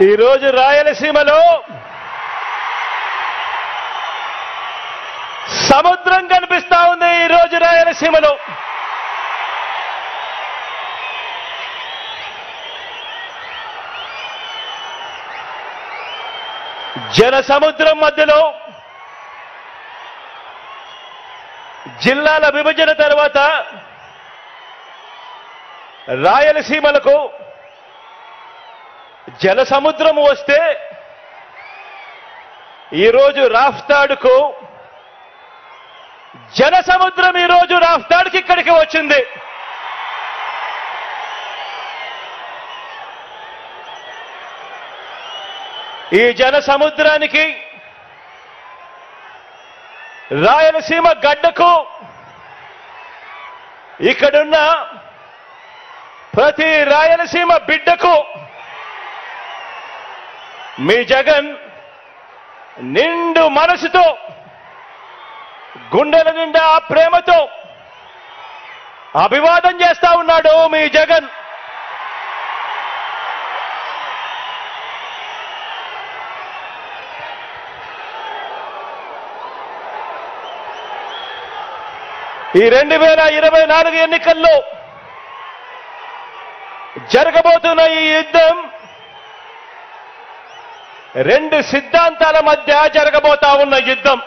ఈరోజు రాయలసీమలో సముద్రం కనిపిస్తా ఉంది. ఈరోజు రాయలసీమలో జన సముద్రం మధ్యలో జిల్లాల విభజన తర్వాత రాయలసీమలకు జల సముద్రం వస్తే ఈరోజు రాఫ్తాడుకు జన సముద్రం ఈరోజు రాఫ్తాడుకి ఇక్కడికి వచ్చింది. ఈ జన సముద్రానికి రాయలసీమ గడ్డకు ఇక్కడున్న ప్రతి రాయలసీమ బిడ్డకు మీ జగన్ నిండు మనసుతో గుండెల నిండా ప్రేమతో అభివాదం చేస్తా ఉన్నాడు. మీ జగన్ ఈ 2024 ఎన్నికల్లో జరగబోతున్న ఈ యుద్ధం రెండు సిద్ధాంతాల మధ్య జరగబోతా ఉన్న యుద్ధం.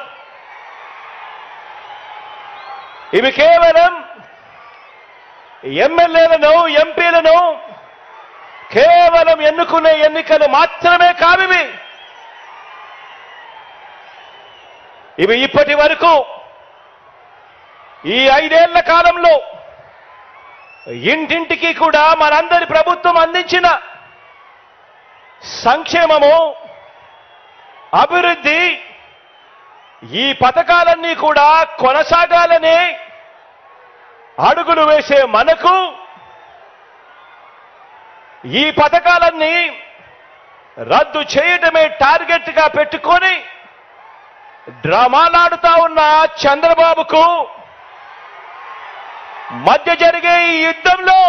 ఇవి కేవలం ఎమ్మెల్యేలను ఎంపీలను కేవలం ఎన్నుకునే ఎన్నికలు మాత్రమే కావివి. ఇవి ఇప్పటి వరకు ఈ 5 ఏళ్ల కాలంలో ఇంటింటికి కూడా మనందరి ప్రభుత్వం అందించిన సంక్షేమము, అభివృద్ధి, ఈ పథకాలన్నీ కూడా కొనసాగాలనే అడుగులు వేసే మనకు ఈ పథకాలన్నీ రద్దు చేయటమే టార్గెట్ గా పెట్టుకొని డ్రామాలాడుతా ఉన్న చంద్రబాబుకు మధ్య జరిగే ఈ యుద్ధంలో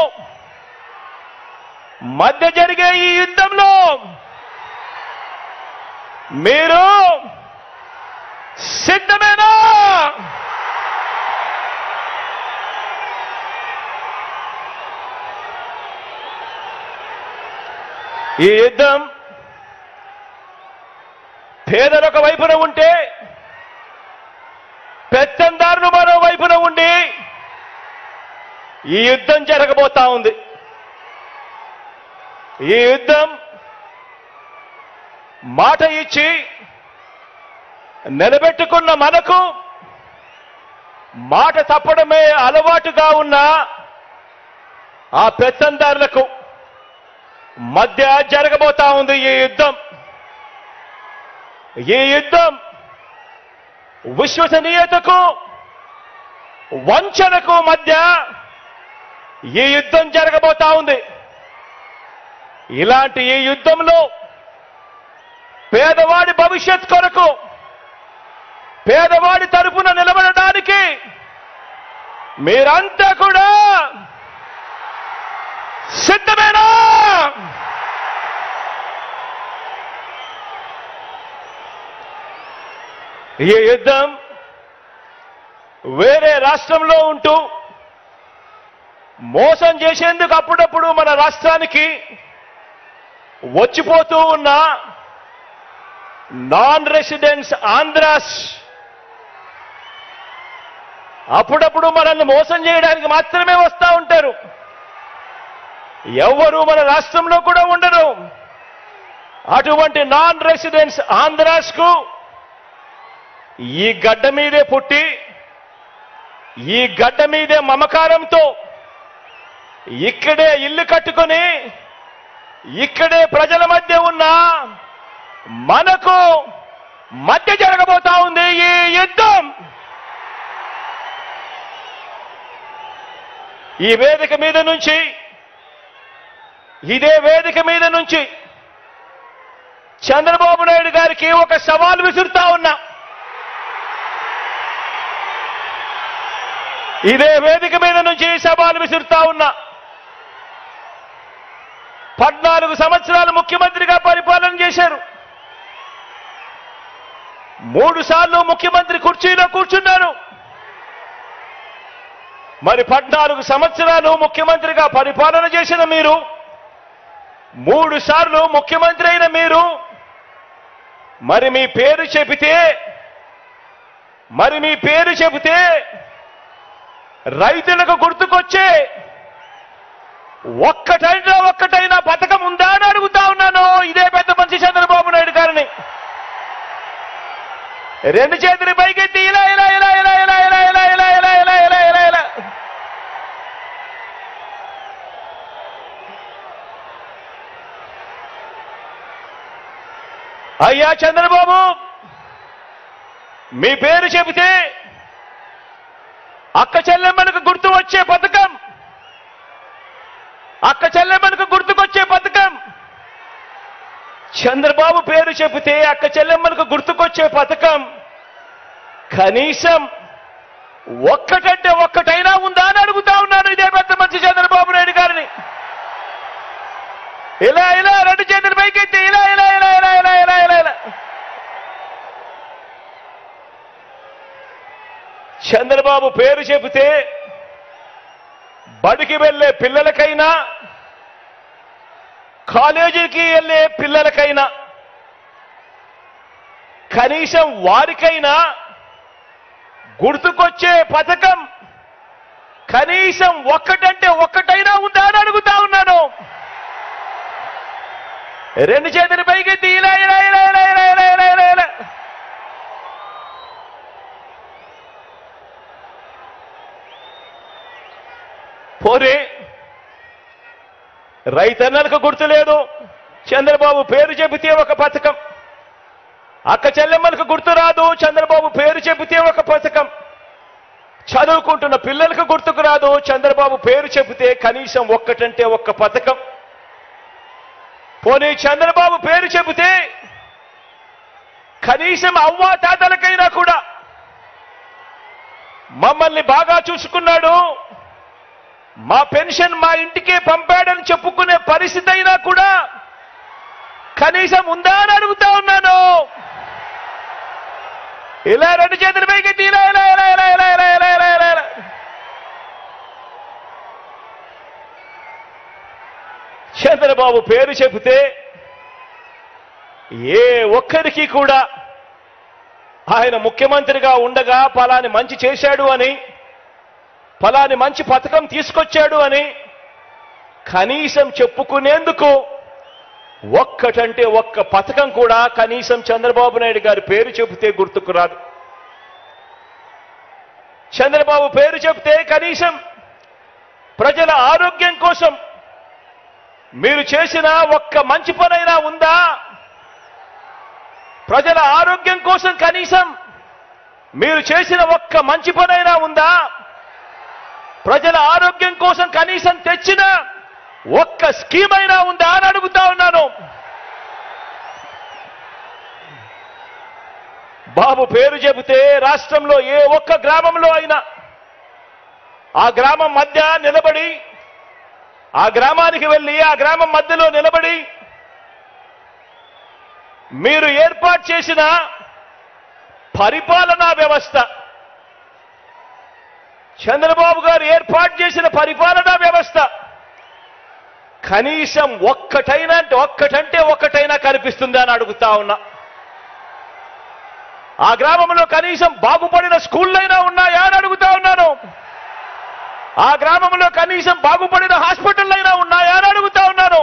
మీరు సిద్ధమేనా? ఈ యుద్ధం పేదలొక వైపున ఉంటే పెత్తందారులు మరో వైపున ఉండి ఈ యుద్ధం జరగబోతా ఉంది. ఈ యుద్ధం మాట ఇచ్చి నిలబెట్టుకున్న మనకు మాట తప్పడమే అలవాటుగా ఉన్న ఆ పెత్తందారులకు మధ్య జరగబోతా ఉంది ఈ యుద్ధం. ఈ యుద్ధం విశ్వసనీయతకు వంచనకు మధ్య ఈ యుద్ధం జరగబోతా ఉంది. ఇలాంటి ఈ యుద్ధంలో పేదవాడి భవిష్యత్ కొరకు, పేదవాడి తరపున నిలబడడానికి మీరంతా కూడా సిద్ధమేనా? ఈ యుద్ధం వేరే రాష్ట్రంలో ఉంటూ మోసం చేసేందుకు అప్పుడప్పుడు మన రాష్ట్రానికి వచ్చిపోతూ ఉన్న నాన్ రెసిడెంట్స్ ఆంధ్రాస్ అప్పుడప్పుడు మనల్ని మోసం చేయడానికి మాత్రమే వస్తూ ఉంటారు. ఎవరు మన రాష్ట్రంలో కూడా ఉండరు. అటువంటి నాన్ రెసిడెంట్స్ ఆంధ్రాస్ కు ఈ గడ్డ మీదే పుట్టి, ఈ గడ్డ మీదే మమకారంతో ఇక్కడే ఇల్లు కట్టుకొని ఇక్కడే ప్రజల మధ్య ఉన్న మనకు మధ్య జరగబోతా ఉంది ఈ యుద్ధం. ఈ వేదిక మీద నుంచి, ఇదే వేదిక మీద నుంచి చంద్రబాబు నాయుడు గారికి ఒక సవాల్ విసురుతా ఉన్నా. ఇదే వేదిక మీద నుంచి సవాల్ విసురుతా ఉన్నా. 14 సంవత్సరాలు ముఖ్యమంత్రిగా పరిపాలన చేశారు. 3 సార్లు ముఖ్యమంత్రి కుర్చీలో కూర్చున్నారు. మరి 14 సంవత్సరాలు ముఖ్యమంత్రిగా పరిపాలన చేసిన మీరు, 3 సార్లు ముఖ్యమంత్రి అయిన మీరు, మరి మీ పేరు చెబితే రైతులకు గుర్తుకొచ్చే ఒక్కటైనా పథకం ఉందా అని అడుగుతా ఉన్నాను ఇదే పెద్ద మనిషి చంద్రబాబు నాయుడు గారిని. 2 చేతులు పైకెత్తి ఇలా ఇలా ఇలా ఇలా ఇలా ఇలా ఇలా ఇలా ఇలా ఇలా ఇలా ఇలా ఇలా. అయ్యా చంద్రబాబు, మీ పేరు చెబితే అక్క చెల్లెమ్మలకు గుర్తు వచ్చే పథకం, చంద్రబాబు పేరు చెబితే అక్క చెల్లెమ్మలకు గుర్తుకొచ్చే పథకం కనీసం ఒక్కటైనా ఉందా అని అడుగుతా ఉన్నాను ఇదే పెద్ద మనిషి చంద్రబాబు నాయుడు గారిని. ఇలా ఇలా 2 చేతులు పైకెత్తి ఇలా ఇలా ఇలా ఇలా ఇలా ఇలా ఇలా ఇలా. చంద్రబాబు పేరు చెబితే బడికి వెళ్ళే పిల్లలకైనా, కాలేజీకి వెళ్ళే పిల్లలకైనా, కనీసం వారికైనా గుర్తుకొచ్చే పథకం కనీసం ఒక్కటైనా ఉందా అని అడుగుతా ఉన్నాను. 2 చేతులు పైకెత్తి ఇలా ఇలా ఇలా ఇలా ఇలా ఇలా ఇలా ఇలా ఇలా. పోరే రైతన్నలకు గుర్తు లేదు, చంద్రబాబు పేరు చెబితే ఒక పథకం. అక్క చెల్లెమ్మలకు గుర్తు రాదు, చంద్రబాబు పేరు చెబితే ఒక పథకం. చదువుకుంటున్న పిల్లలకు గుర్తుకు రాదు, చంద్రబాబు పేరు చెబితే కనీసం ఒక్క పథకం. పోనీ చంద్రబాబు పేరు చెబితే కనీసం అవ్వా తాతలకైనా కూడా మమ్మల్ని బాగా చూసుకున్నాడు, మా పెన్షన్ మా ఇంటికే పంపాడని చెప్పుకునే పరిస్థితి అయినా కూడా కనీసం ఉందా అని అడుగుతా ఉన్నాను. ఇలా 2 చేతులు పైకెత్తి ఇలా ఇలా ఇలా ఇలా ఇలా ఇలా ఇలా ఇలా ఇలా ఇలా. చంద్రబాబు పేరు చెబితే ఏ ఒక్కరికి కూడా ఆయన ముఖ్యమంత్రిగా ఉండగా పలాని మంచి చేశాడు అని, ఫలాని మంచి పథకం తీసుకొచ్చాడు అని కనీసం చెప్పుకునేందుకు ఒక్క పథకం కూడా కనీసం చంద్రబాబు నాయుడు గారి పేరు చెబితే గుర్తుకు రాదు. చంద్రబాబు పేరు చెబితే కనీసం ప్రజల ఆరోగ్యం కోసం మీరు చేసిన ఒక్క మంచి పనైనా ఉందా? ప్రజల ఆరోగ్యం కోసం కనీసం మీరు చేసిన ఒక్క మంచి పనైనా ఉందా? ప్రజల ఆరోగ్యం కోసం కనీసం తెచ్చిన ఒక్క స్కీమ్ అయినా ఉందా అని అడుగుతా ఉన్నాను. బాబు పేరు చెబితే రాష్ట్రంలో ఏ ఒక్క గ్రామంలో అయినా ఆ గ్రామం మధ్య నిలబడి, ఆ గ్రామానికి వెళ్ళి ఆ గ్రామం మధ్యలో నిలబడి మీరు ఏర్పాటు చేసిన పరిపాలనా వ్యవస్థ, చంద్రబాబు గారు ఏర్పాటు చేసిన పరిపాలనా వ్యవస్థ కనీసం ఒక్కటైనా కనిపిస్తుందా అని అడుగుతా ఉన్నా. ఆ గ్రామంలో కనీసం బాగుపడిన స్కూళ్ళైనా ఉన్నాయా అని అడుగుతా ఉన్నాను. ఆ గ్రామంలో కనీసం బాగుపడిన హాస్పిటళ్ళైనా ఉన్నాయా అని అడుగుతా ఉన్నాను.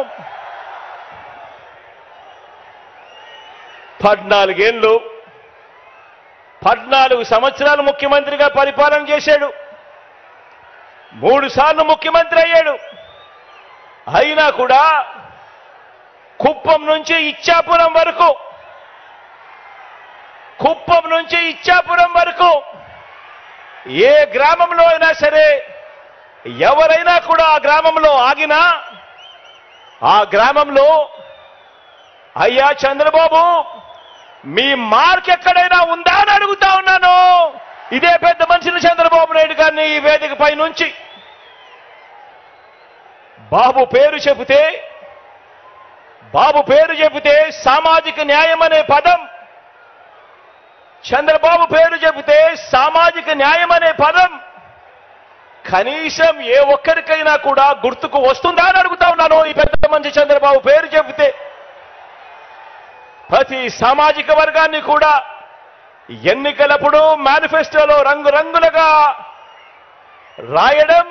14 సంవత్సరాలు ముఖ్యమంత్రిగా పరిపాలన చేశాడు. 3 సార్లు ముఖ్యమంత్రి అయ్యాడు. అయినా కూడా కుప్పం నుంచి ఇచ్చాపురం వరకు ఏ గ్రామంలో అయినా సరే ఎవరైనా కూడా ఆ గ్రామంలో ఆగినా ఆ గ్రామంలో అయ్యా చంద్రబాబు మీ మార్క్ ఎక్కడైనా ఉందా అని అడుగుతా ఉన్నాను ఇదే పెద్ద మనిషిని చంద్రబాబు నాయుడు గారిని ఈ వేదికపై నుంచి. బాబు పేరు చెబితే బాబు పేరు చెబితే సామాజిక న్యాయం అనే పదం, చంద్రబాబు పేరు చెబితే సామాజిక న్యాయం అనే పదం కనీసం ఏ ఒక్కరికైనా కూడా గుర్తుకు వస్తుందా అని అడుగుతా ఉన్నాను. ఈ పెద్ద మనిషి చంద్రబాబు పేరు చెబితే ప్రతి సామాజిక వర్గాన్ని కూడా ఎన్నికలప్పుడు మేనిఫెస్టోలో రంగురంగులుగా రాయడం,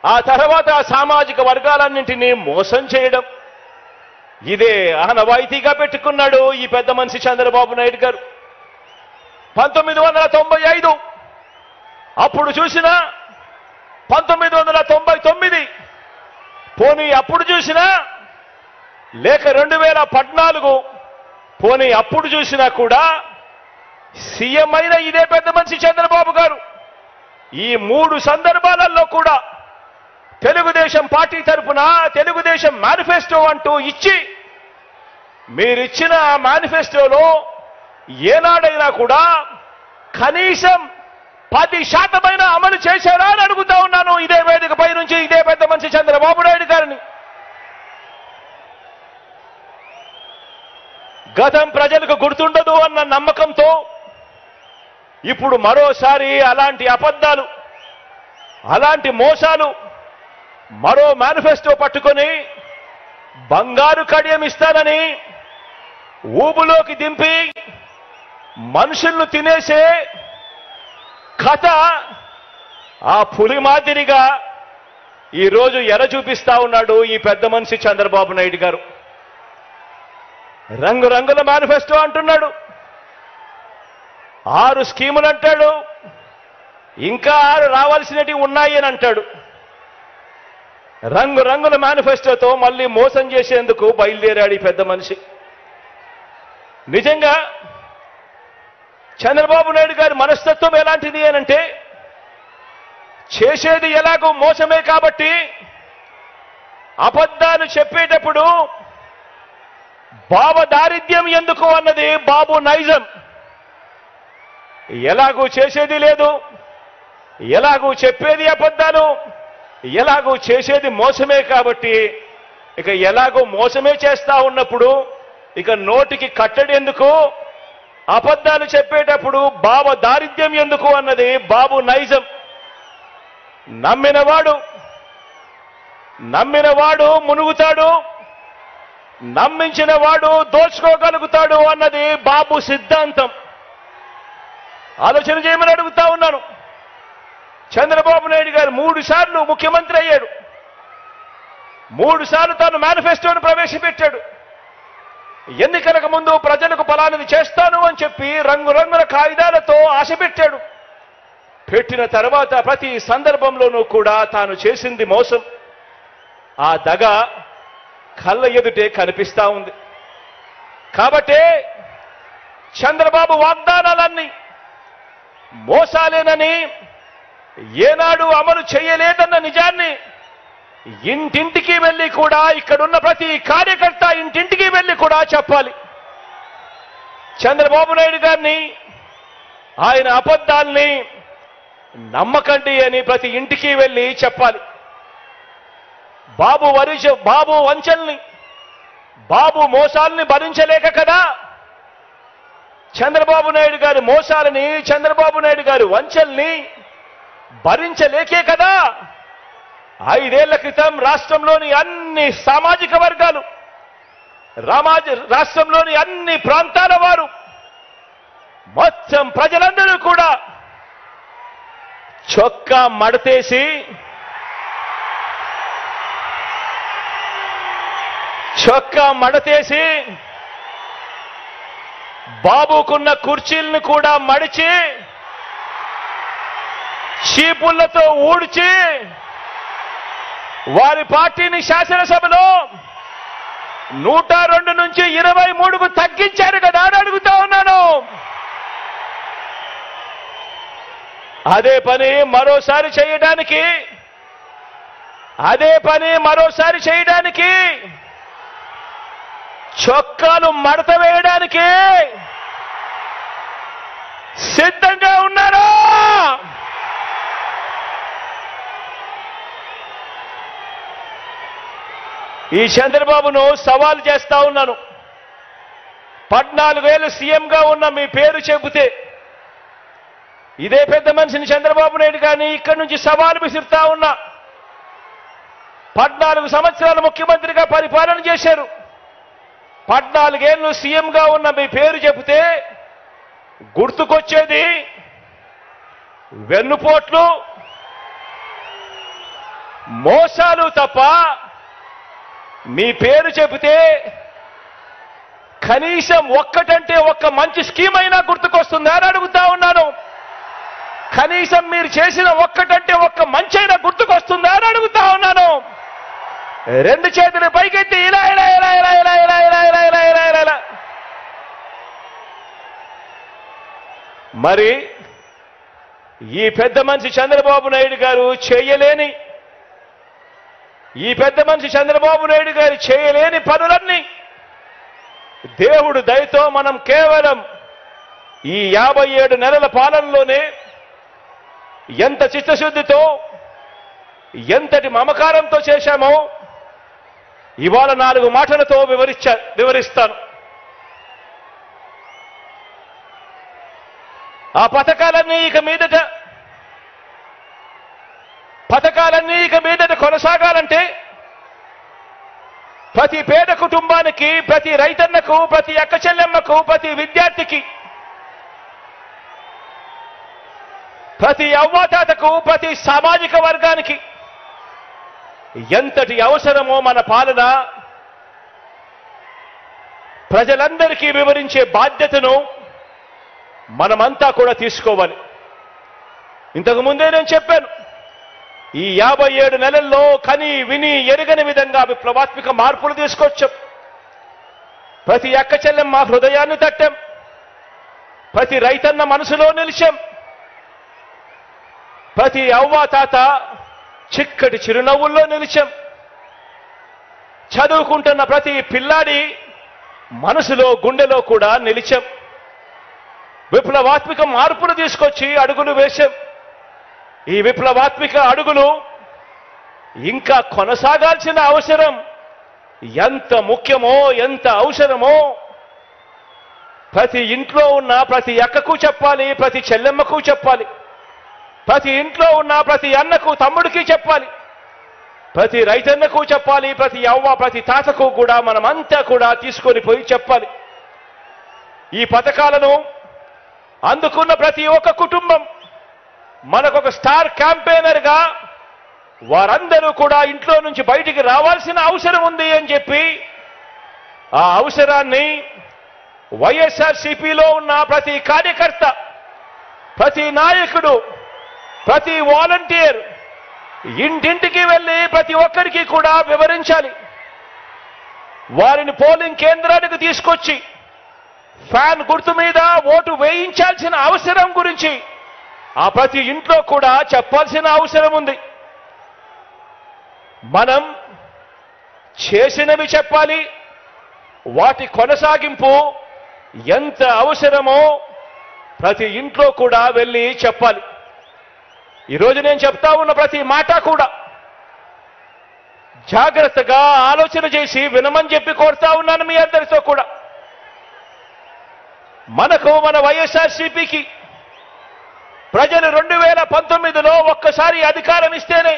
ఆ తర్వాత ఆ సామాజిక వర్గాలన్నింటినీ మోసం చేయడం, ఇదే ఆనవాయితీగా పెట్టుకున్నాడు ఈ పెద్ద మనిషి చంద్రబాబు నాయుడు గారు. 1995 అప్పుడు చూసినా, 1999 పోనీ అప్పుడు చూసినా, లేక 2014 పోనీ అప్పుడు చూసినా కూడా సీఎం అయిన ఇదే పెద్ద మనిషి చంద్రబాబు గారు ఈ 3 సందర్భాలలో కూడా తెలుగుదేశం పార్టీ తరఫున తెలుగుదేశం మేనిఫెస్టో అంటూ ఇచ్చి, మీరిచ్చిన మేనిఫెస్టోలో ఏనాడైనా కూడా కనీసం 10% అమలు చేశారా అని అడుగుతా ఉన్నాను ఇదే వేదికపై నుంచి ఇదే పెద్ద మనిషి చంద్రబాబు నాయుడు గారిని. గతం ప్రజలకు గుర్తుండదు అన్న నమ్మకంతో ఇప్పుడు మరోసారి అలాంటి అబద్ధాలు, అలాంటి మోసాలు, మరో మేనిఫెస్టో పట్టుకొని బంగారు కడియం ఇస్తానని ఊబులోకి దింపి మనుషులను తినేసే కథ ఆ పులి మాదిరిగా ఈరోజు ఎర చూపిస్తా ఉన్నాడు ఈ పెద్ద మనిషి చంద్రబాబు నాయుడు గారు. రంగురంగుల మేనిఫెస్టో అంటున్నాడు, 6 స్కీములు అంటాడు, ఇంకా 6 రావాల్సినవి ఉన్నాయి అని అంటాడు. రంగురంగుల మేనిఫెస్టోతో మళ్ళీ మోసం చేసేందుకు బయలుదేరాడు ఈ పెద్ద మనిషి. నిజంగా చంద్రబాబు నాయుడు గారి మనస్తత్వం ఎలాంటిది అనంటే, చేసేది ఎలాగో మోసమే కాబట్టి అబద్ధాలు చెప్పేటప్పుడు బాబు దారిద్ర్యం ఎందుకు అన్నది బాబు నైజం. ఎలాగూ చేసేది లేదు, ఎలాగూ చెప్పేది అబద్ధాలు, ఎలాగూ చేసేది మోసమే కాబట్టి ఇక ఎలాగో మోసమే చేస్తా ఉన్నప్పుడు ఇక నోటికి కట్టడి ఎందుకు, అబద్ధాలు చెప్పేటప్పుడు బాబు దారిద్ర్యం ఎందుకు అన్నది బాబు నైజం. నమ్మినవాడు మునుగుతాడు, నమ్మించిన వాడు దోచుకోగలుగుతాడు అన్నది బాబు సిద్ధాంతం. ఆలోచన చేయమని అడుగుతా ఉన్నాను. చంద్రబాబు నాయుడు గారు 3 సార్లు ముఖ్యమంత్రి అయ్యాడు, 3 సార్లు తాను మేనిఫెస్టోను ప్రవేశపెట్టాడు. ఎన్నికలకు ముందు ప్రజలకు ఫలానిది చేస్తాను అని చెప్పి రంగురంగుల కాగితాలతో ఆశ పెట్టాడు. పెట్టిన తర్వాత ప్రతి సందర్భంలోనూ కూడా తాను చేసింది మోసం. ఆ దగ కళ్ళ ఎదుటే కనిపిస్తా ఉంది. కాబట్టే చంద్రబాబు వాగ్దానాలన్నీ మోసాలేనని, ఏనాడు అమలు చేయలేదన్న నిజాన్ని ఇంటింటికి వెళ్ళి కూడా, ఇక్కడున్న ప్రతి కార్యకర్త ఇంటింటికి వెళ్ళి కూడా చెప్పాలి. చంద్రబాబు నాయుడు గారిని, ఆయన అబద్ధాల్ని నమ్మకండి అని ప్రతి ఇంటికి వెళ్ళి చెప్పాలి. బాబు వంచల్ని, బాబు మోసాలని భరించలేక కదా, చంద్రబాబు నాయుడు గారి మోసాలని, చంద్రబాబు నాయుడు గారి వంచల్ని భరించలేకే కదా 5 ఏళ్ల క్రితం రాష్ట్రంలోని అన్ని సామాజిక వర్గాలు, రాష్ట్రంలోని అన్ని ప్రాంతాల వారు, మొత్తం ప్రజలందరూ కూడా చొక్కా మడతేసి బాబుకున్న కుర్చీలను కూడా మడిచి చీపుళ్లతో ఊడ్చి వారి పార్టీని శాసనసభలో 102 నుంచి 23కు తగ్గించారు కదా అని అడుగుతా ఉన్నాను. అదే పని మరోసారి చేయడానికి చొక్కాలు మడత వేయడానికి సిద్ధంగా ఉన్నారా? ఈ చంద్రబాబును సవాల్ చేస్తా ఉన్నాను. 14 ఏళ్ళు సీఎంగా ఉన్న మీ పేరు చెబితే ఇదే పెద్ద మనిషిని చంద్రబాబు నాయుడు గారిని ఇక్కడి నుంచి సవాలు విసురుతా ఉన్నా. 14 సంవత్సరాలు ముఖ్యమంత్రిగా పరిపాలన చేశారు. 14 ఏళ్ళు సీఎంగా ఉన్న మీ పేరు చెబితే గుర్తుకొచ్చేది వెన్నుపోట్లు, మోసాలు తప్ప మీ పేరు చెబితే కనీసం ఒక్కటంటే ఒక్క మంచి స్కీమ్ అయినా గుర్తుకొస్తుందా అని అడుగుతా ఉన్నాను. కనీసం మీరు చేసిన ఒక్కటంటే ఒక్క మంచి అయినా గుర్తుకొస్తుందా అని అడుగుతా ఉన్నాను. 2 చేతులు పైకెత్తి ఇలా ఇలా ఇలా ఇలా ఇలా ఇలా ఇలా ఇలా ఇలా ఇలా ఇలా ఇలా. మరి ఈ పెద్ద మనిషి చంద్రబాబు నాయుడు గారు చేయలేని, ఈ పెద్ద మనిషి చంద్రబాబు నాయుడు గారు చేయలేని పనులన్నీ దేవుడు దయతో మనం కేవలం ఈ 57 నెలల పాలనలోనే ఎంత చిత్తశుద్ధితో, ఎంతటి మమకారంతో చేశామో ఇవాళ 4 మాటలతో వివరిస్తాను. ఆ పథకాలన్నీ ఇక మీదట కొనసాగాలంటే ప్రతి పేద కుటుంబానికి, ప్రతి రైతన్నకు, ప్రతి అక్క చెల్లెమ్మకు, ప్రతి విద్యార్థికి, ప్రతి అవ్వాతాతకు, ప్రతి సామాజిక వర్గానికి ఎంతటి అవసరమో మన పాలన ప్రజలందరికీ వివరించే బాధ్యతను మనమంతా కూడా తీసుకోవాలి. ఇంతకు ముందే నేను చెప్పాను, ఈ 57 నెలల్లో కని విని ఎరగని విధంగా విప్లవాత్మక మార్పులు తీసుకొచ్చాం. ప్రతి అక్క చెల్లెమ్మ హృదయాన్ని తట్టాం, ప్రతి రైతన్న మనసులో నిలిచాం, ప్రతి అవ్వ తాత చిక్కటి చిరునవ్వుల్లో నిలిచాం, చదువుకుంటున్న ప్రతి పిల్లాడి మనసులో గుండెలో కూడా నిలిచాం. విప్లవాత్మక మార్పులు తీసుకొచ్చి అడుగులు వేశాం. ఈ విప్లవాత్మక అడుగులు ఇంకా కొనసాగాల్సిన అవసరం ఎంత ముఖ్యమో, ఎంత అవసరమో ప్రతి ఇంట్లో ఉన్న ప్రతి అక్కకు చెప్పాలి, ప్రతి చెల్లెమ్మకు చెప్పాలి, ప్రతి ఇంట్లో ఉన్న ప్రతి అన్నకు తమ్ముడికి చెప్పాలి, ప్రతి రైతన్నకు చెప్పాలి, ప్రతి అవ్వ ప్రతి తాతకు కూడా మనమంతా కూడా తీసుకొని పోయి చెప్పాలి. ఈ పథకాలను అందుకున్న ప్రతి ఒక్క కుటుంబం మనకొక స్టార్ క్యాంపెయినర్గా వారందరూ కూడా ఇంట్లో నుంచి బయటికి రావాల్సిన అవసరం ఉంది అని చెప్పి ఆ అవసరాన్ని వైఎస్ఆర్సీపీలో ఉన్న ప్రతి కార్యకర్త, ప్రతి నాయకుడు, ప్రతి వాలంటీర్ ఇంటింటికి వెళ్ళి ప్రతి ఒక్కరికి కూడా వివరించాలి. వారిని పోలింగ్ కేంద్రానికి తీసుకొచ్చి ఫ్యాన్ గుర్తు మీద ఓటు వేయించాల్సిన అవసరం గురించి ఆ ప్రతి ఇంట్లో కూడా చెప్పాల్సిన అవసరం ఉంది. మనం చేసినవి చెప్పాలి, వాటి కొనసాగింపు ఎంత అవసరమో ప్రతి ఇంట్లో కూడా వెళ్ళి చెప్పాలి. ఈరోజు నేను చెప్తా ఉన్న ప్రతి మాట కూడా జాగ్రత్తగా ఆలోచన చేసి వినమని చెప్పి కోరుతా ఉన్నాను మీ అందరితో కూడా. మనకు మన వైఎస్ఆర్సీపీకి ప్రజలు 2019లో ఒక్కసారి అధికారం ఇస్తేనే,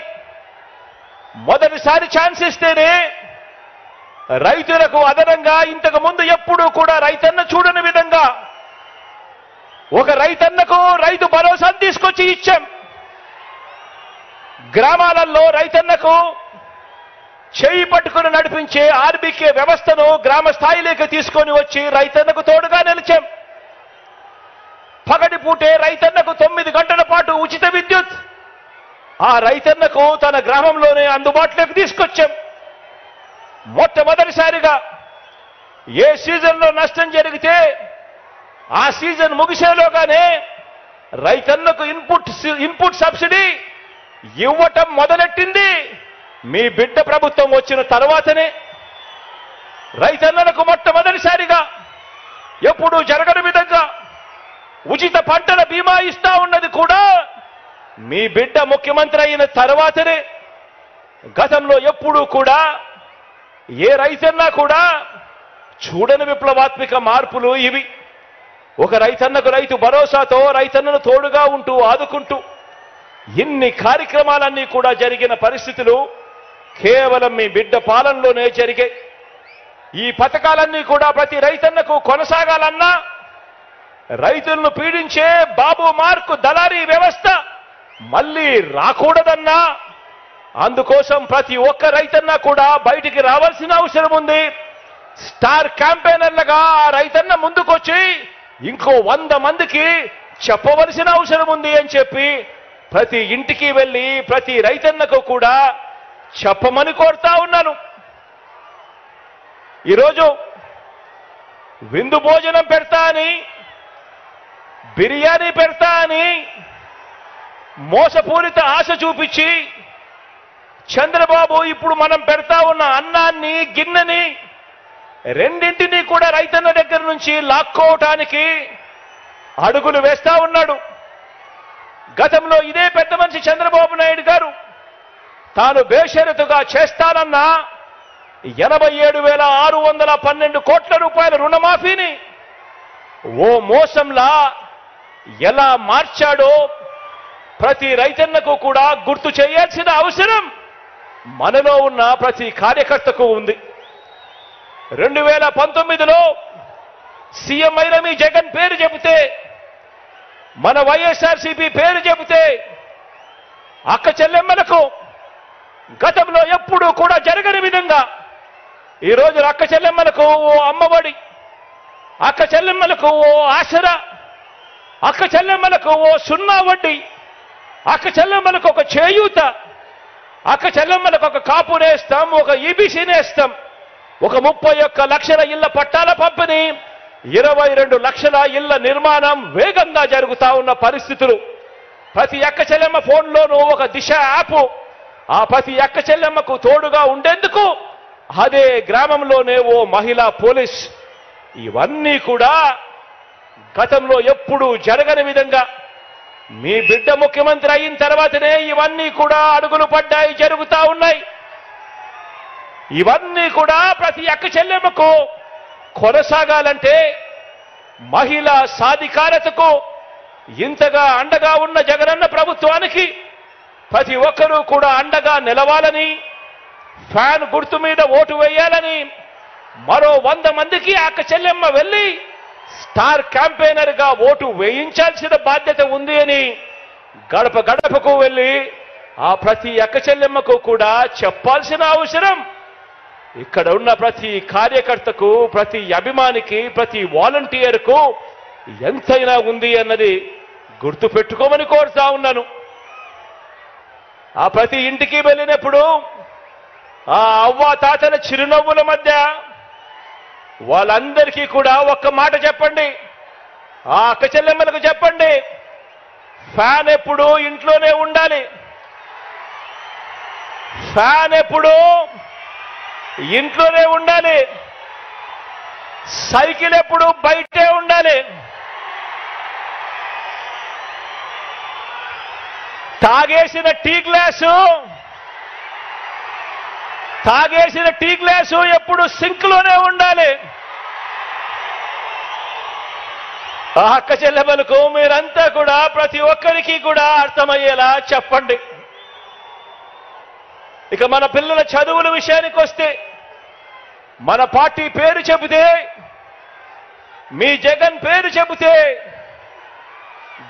మొదటిసారి ఛాన్స్ ఇస్తేనే రైతులకు అదనంగా ఇంతకు ముందు ఎప్పుడూ కూడా రైతన్న చూడని విధంగా ఒక రైతన్నకు రైతు భరోసాను తీసుకొచ్చి ఇచ్చాం. గ్రామాలలో రైతన్నకు చేయి పట్టుకుని నడిపించే ఆర్బీకే వ్యవస్థను గ్రామ స్థాయిలోకి తీసుకొని వచ్చి రైతన్నకు తోడుగా నిలిచాం. పగటి పూటే రైతన్నకు 9 గంటల పాటు ఉచిత విద్యుత్ ఆ రైతన్నకు తన గ్రామంలోనే అందుబాటులోకి తీసుకొచ్చాం. మొట్టమొదటిసారిగా ఏ సీజన్లో నష్టం జరిగితే ఆ సీజన్ ముగిసేలోగానే రైతన్నకు ఇన్పుట్ సబ్సిడీ ఇవ్వటం మొదలెట్టింది మీ బిడ్డ ప్రభుత్వం వచ్చిన తర్వాతనే. రైతన్నలకు మొట్టమొదటిసారిగా ఎప్పుడూ జరగని విధంగా ఉచిత పంటల బీమా ఇస్తా ఉన్నది కూడా మీ బిడ్డ ముఖ్యమంత్రి అయిన తర్వాతనే. గతంలో ఎప్పుడూ కూడా ఏ రైతన్నా కూడా చూడని విప్లవాత్మక మార్పులు ఇవి. ఒక రైతన్నకు రైతు భరోసాతో రైతన్నను తోడుగా ఉంటూ ఆదుకుంటూ ఇన్ని కార్యక్రమాలన్నీ కూడా జరిగిన పరిస్థితులు కేవలం మీ బిడ్డ పాలనలోనే జరిగాయి. ఈ పథకాలన్నీ కూడా ప్రతి రైతన్నకు కొనసాగాలన్నా, రైతులను పీడించే బాబు మార్కు దళారీ వ్యవస్థ మళ్ళీ రాకూడదన్నా, అందుకోసం ప్రతి ఒక్క రైతన్న కూడా బయటికి రావాల్సిన అవసరం ఉంది. స్టార్ క్యాంపెయినర్లుగా ఆ రైతన్న ముందుకొచ్చి ఇంకో 100 మందికి చెప్పవలసిన అవసరం ఉంది అని చెప్పి ప్రతి ఇంటికి వెళ్ళి ప్రతి రైతన్నకు కూడా చెప్పమని కోరుతా ఉన్నాను. ఈరోజు విందు భోజనం పెడతా అని, బిర్యానీ పెడతా అని మోసపూరిత ఆశ చూపించి చంద్రబాబు ఇప్పుడు మనం పెడతా ఉన్న అన్నాన్ని, గిన్నెని రెండింటినీ కూడా రైతన్న దగ్గర నుంచి లాక్కోవటానికి అడుగులు వేస్తా ఉన్నాడు. గతంలో ఇదే పెద్ద మనిషి చంద్రబాబు నాయుడు గారు తాను బేషరతుగా చేస్తానన్న 87,612 కోట్ల రూపాయల రుణమాఫీని ఓ మోసంలా ఎలా మార్చాడో ప్రతి రైతన్నకు కూడా గుర్తు చేయాల్సిన అవసరం మనలో ఉన్న ప్రతి కార్యకర్తకు ఉంది. 2019లో సీఎం అయిన మీ జగన్ పేరు చెబితే, మన వైఎస్ఆర్సీపీ పేరు చెబితే అక్క చెల్లెమ్మలకు గతంలో ఎప్పుడూ కూడా జరగని విధంగా ఈరోజు అక్క చెల్లెమ్మలకు ఓ అమ్మఒడి, అక్క చెల్లెమ్మలకు ఓ ఆసరా, అక్క చెల్లెమ్మలకు ఓ 0 వడ్డీ, అక్క చెల్లెమ్మలకు ఒక చేయూత, అక్క చెల్లెమ్మలకు ఒక కాపు నేస్తాం, ఒక ఈబీసీ నేస్తాం, ఒక 31 లక్షల ఇళ్ల పట్టాల పంపిణీ, 22 లక్షల ఇళ్ల నిర్మాణం వేగంగా జరుగుతా ఉన్న పరిస్థితులు. ప్రతి అక్క చెల్లెమ్మ ఫోన్లోనూ ఒక దిశ యాప్, ఆ ప్రతి అక్క చెల్లెమ్మకు తోడుగా ఉండేందుకు అదే గ్రామంలోనే ఓ మహిళా పోలీస్. ఇవన్నీ కూడా గతంలో ఎప్పుడూ జరగని విధంగా మీ బిడ్డ ముఖ్యమంత్రి అయిన తర్వాతనే ఇవన్నీ కూడా అడుగులు పడ్డాయి, జరుగుతా ఉన్నాయి. ఇవన్నీ కూడా ప్రతి అక్క చెల్లెమ్మకు కొనసాగాలంటే, మహిళా సాధికారతకు ఇంతగా అండగా ఉన్న జగనన్న ప్రభుత్వానికి ప్రతి ఒక్కరూ కూడా అండగా నిలవాలని, ఫ్యాన్ గుర్తు మీద ఓటు వేయాలని, మరో 100 మందికి అక్క చెల్లెమ్మ వెళ్ళి స్టార్ క్యాంపెయినర్ గా ఓటు వేయించాల్సిన బాధ్యత ఉంది అని గడప గడపకు వెళ్ళి ఆ ప్రతి అక్క చెల్లెమ్మకు కూడా చెప్పాల్సిన అవసరం ఇక్కడ ఉన్న ప్రతి కార్యకర్తకు, ప్రతి అభిమానికి, ప్రతి వాలంటీర్కు ఎంతైనా ఉంది అన్నది గుర్తు పెట్టుకోమని కోరుతా ఉన్నాను. ఆ ప్రతి ఇంటికి వెళ్ళినప్పుడు ఆ అవ్వ తాతల చిరునవ్వుల మధ్య వాళ్ళందరికీ కూడా ఒక్క మాట చెప్పండి, ఆ అక్క చెల్లెమ్మలకు చెప్పండి, ఫ్యాన్ ఎప్పుడు ఇంట్లోనే ఉండాలి, ఫ్యాన్ ఎప్పుడు ఇంట్లోనే ఉండాలి, సైకిల్ ఎప్పుడు బయటే ఉండాలి, తాగేసిన టీ గ్లాసు ఎప్పుడు సింక్ లోనే ఉండాలి. ఆ అక్క చెల్లెమ్మలకు మీరంతా కూడా ప్రతి ఒక్కరికి కూడా అర్థమయ్యేలా చెప్పండి. ఇక మన పిల్లల చదువుల విషయానికి వస్తే, మన పార్టీ పేరు చెబితే, మీ జగన్ పేరు చెబితే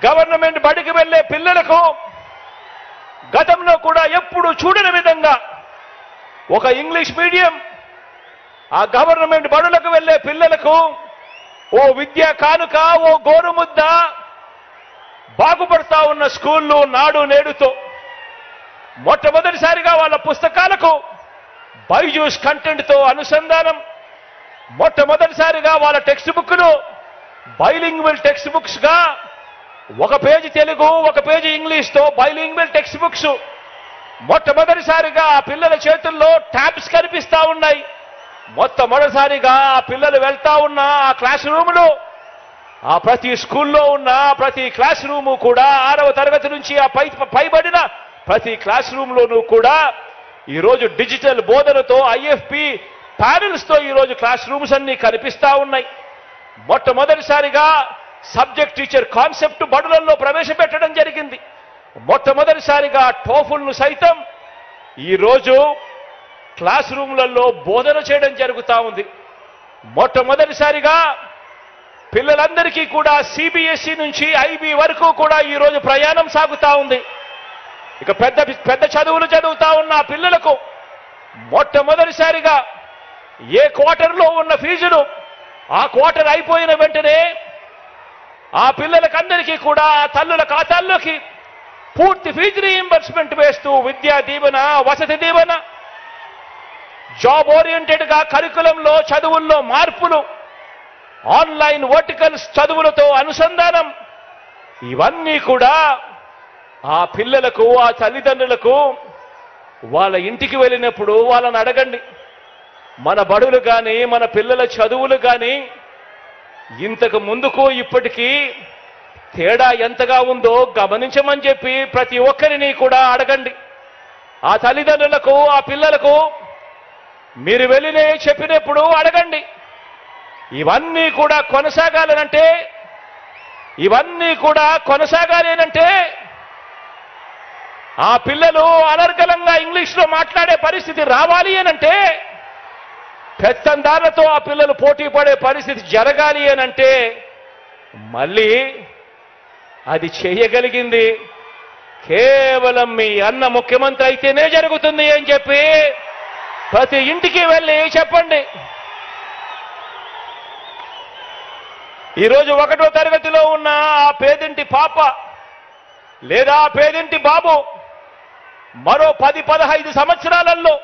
గవర్నమెంట్ బడికి వెళ్లే పిల్లలకు గతంలో కూడా ఎప్పుడు చూడని విధంగా ఒక ఇంగ్లీష్ మీడియం, ఆ గవర్నమెంట్ బడులకు వెళ్లే పిల్లలకు ఓ విద్యా కానుక, ఓ గోరుముద్ద, బాగుపడతా ఉన్న స్కూళ్ళు నాడు నేడుతో మొట్టమొదటిసారిగా వాళ్ళ పుస్తకాలకు బైజూస్ కంటెంట్తో అనుసంధానం, మొట్టమొదటిసారిగా వాళ్ళ టెక్స్ట్ బుక్లు బైలింగ్వల్ టెక్స్ట్ బుక్స్ గా, ఒక పేజీ తెలుగు, ఒక పేజీ ఇంగ్లీష్తో బైలింగ్వల్ టెక్స్ట్ బుక్స్ మొట్టమొదటిసారిగా ఆ పిల్లల చేతుల్లో ట్యాబ్స్ కనిపిస్తా ఉన్నాయి. మొట్టమొదటిసారిగా ఆ పిల్లలు వెళ్తా ఉన్న ఆ క్లాస్ రూములు, ఆ ప్రతి స్కూల్లో ఉన్న ప్రతి క్లాస్ రూము కూడా 6వ తరగతి నుంచి ఆ పైబడిన ప్రతి క్లాస్ రూమ్ లోనూ కూడా ఈరోజు డిజిటల్ బోధనతో IFP ప్యానెల్స్తో ఈరోజు క్లాస్ రూమ్స్ అన్ని కనిపిస్తా ఉన్నాయి. మొట్టమొదటిసారిగా సబ్జెక్ట్ టీచర్ కాన్సెప్ట్ బడులలో ప్రవేశపెట్టడం జరిగింది. మొట్టమొదటిసారిగా టోఫుల్ను సైతం ఈరోజు క్లాస్ రూమ్లలో బోధన చేయడం జరుగుతూ ఉంది. మొట్టమొదటిసారిగా పిల్లలందరికీ కూడా సిబిఎస్ఈ నుంచి ఐబీ వరకు కూడా ఈరోజు ప్రయాణం సాగుతా ఉంది. ఇక పెద్ద పెద్ద చదువులు చదువుతా ఉన్న పిల్లలకు మొట్టమొదటిసారిగా ఏ క్వార్టర్లో ఉన్న ఫీజులు ఆ క్వార్టర్ అయిపోయిన వెంటనే ఆ పిల్లలకందరికీ కూడా ఆ తల్లుల ఖాతాల్లోకి పూర్తి ఫీజు రీయింబర్స్మెంట్ వేస్తూ విద్యా దీవెన, వసతి దీవెన, జాబ్ ఓరియంటెడ్గా కరికులంలో చదువుల్లో మార్పులు, ఆన్లైన్ వర్టికల్స్ చదువులతో అనుసంధానం, ఇవన్నీ కూడా ఆ పిల్లలకు, ఆ తల్లిదండ్రులకు వాళ్ళ ఇంటికి వెళ్ళినప్పుడు వాళ్ళని అడగండి, మన బడులు కానీ మన పిల్లల చదువులు కానీ ఇంతకు ముందుకు ఇప్పటికీ తేడా ఎంతగా ఉందో గమనించమని చెప్పి ప్రతి ఒక్కరిని కూడా అడగండి. ఆ తల్లిదండ్రులకు, ఆ పిల్లలకు మీరు వెళ్ళినే చెప్పినప్పుడు అడగండి. ఇవన్నీ కూడా కొనసాగాలేనంటే ఆ పిల్లలు అనర్గళంగా ఇంగ్లీష్లో మాట్లాడే పరిస్థితి రావాలి అనంటే, పెత్తందారులతో ఆ పిల్లలు పోటీ పడే పరిస్థితి జరగాలి అనంటే మళ్ళీ అది చేయగలిగింది కేవలం మీ అన్న ముఖ్యమంత్రి అయితేనే జరుగుతుంది అని చెప్పి ప్రతి ఇంటికి వెళ్ళి చెప్పండి. ఈరోజు 1వ తరగతిలో ఉన్న ఆ పేదింటి పాప లేదా ఆ పేదింటి బాబు మరో 10-15 సంవత్సరాలలో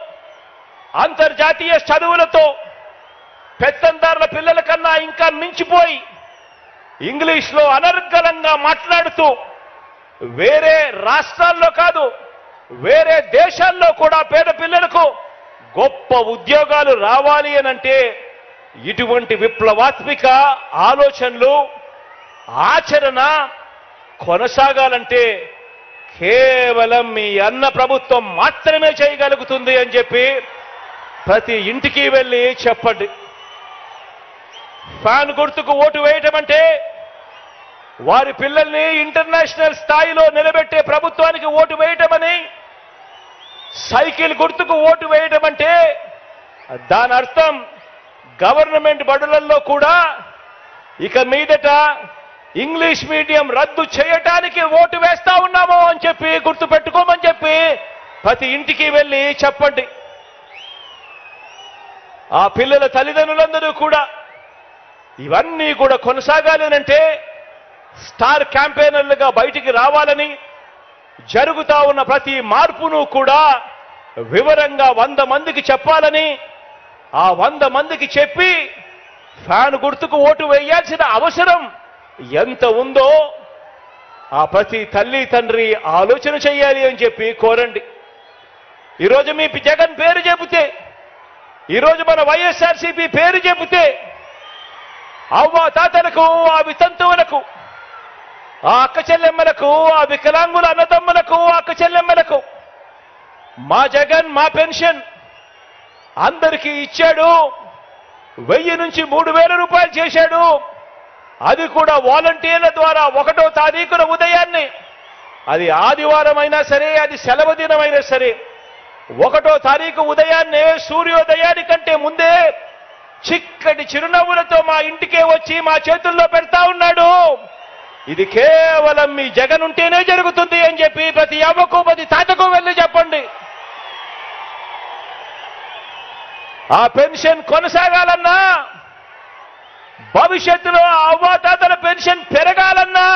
అంతర్జాతీయ చదువులతో పెత్తందారుల పిల్లల కన్నా ఇంకా మించిపోయి ఇంగ్లీష్లో అనర్గళంగా మాట్లాడుతూ వేరే రాష్ట్రాల్లో కాదు వేరే దేశాల్లో కూడా పేద పిల్లలకు గొప్ప ఉద్యోగాలు రావాలి అనంటే ఇటువంటి విప్లవాత్మక ఆలోచనలు, ఆచరణ కొనసాగాలంటే కేవలం మీ అన్న ప్రభుత్వం మాత్రమే చేయగలుగుతుంది అని చెప్పి ప్రతి ఇంటికి వెళ్ళి చెప్పండి. ఫ్యాన్ గుర్తుకు ఓటు వేయటం అంటే వారి పిల్లల్ని ఇంటర్నేషనల్ స్థాయిలో నిలబెట్టే ప్రభుత్వానికి ఓటు వేయటమని, సైకిల్ గుర్తుకు ఓటు వేయటం అంటే దాని అర్థం గవర్నమెంట్ బడులలో కూడా ఇక మీదట ఇంగ్లీష్ మీడియం రద్దు చేయటానికి ఓటు వేస్తా ఉన్నాము అని చెప్పి గుర్తు పెట్టుకోమని చెప్పి ప్రతి ఇంటికి వెళ్ళి చెప్పండి. ఆ పిల్లల తల్లిదండ్రులందరూ కూడా ఇవన్నీ కూడా కొనసాగాలనంటే స్టార్ క్యాంపెయినర్లుగా బయటికి రావాలని, జరుగుతా ఉన్న ప్రతి మార్పును కూడా వివరంగా 100 మందికి చెప్పాలని, ఆ 100 మందికి చెప్పి ఫ్యాన్ గుర్తుకు ఓటు వేయాల్సిన అవసరం ఎంత ఉందో ఆ ప్రతి తల్లి తండ్రి ఆలోచన చేయాలి అని చెప్పి కోరండి. ఈరోజు మీ జగన్ పేరు చెబితే, ఈరోజు మన వైఎస్ఆర్సీపీ పేరు చెబితే అవ్వ తాతలకు, ఆ వితంతువులకు, ఆ అక్క చెల్లెమ్మలకు, ఆ వికలాంగుల అన్నదమ్ములకు, అక్క చెల్లెమ్మలకు మా జగన్ మా పెన్షన్ అందరికీ ఇచ్చాడు, 1000 నుంచి 3000 రూపాయలు చేశాడు. అది కూడా వాలంటీర్ల ద్వారా 1వ తారీఖున ఉదయాన్నే, అది ఆదివారం అయినా సరే, అది సెలవు దినమైనా సరే, 1వ తారీఖు ఉదయాన్నే సూర్యోదయానికంటే ముందే చిక్కటి చిరునవ్వులతో మా ఇంటికే వచ్చి మా చేతుల్లో పెడతా ఉన్నాడు. ఇది కేవలం మీ జగన్ ఉంటేనే జరుగుతుంది అని చెప్పి ప్రతి అవ్వకు ప్రతి తాతకు వెళ్ళి చెప్పండి. ఆ పెన్షన్ కొనసాగాలన్నా, భవిష్యత్తులో ఆ అవ్వాతాతల పెన్షన్ పెరగాలన్నా,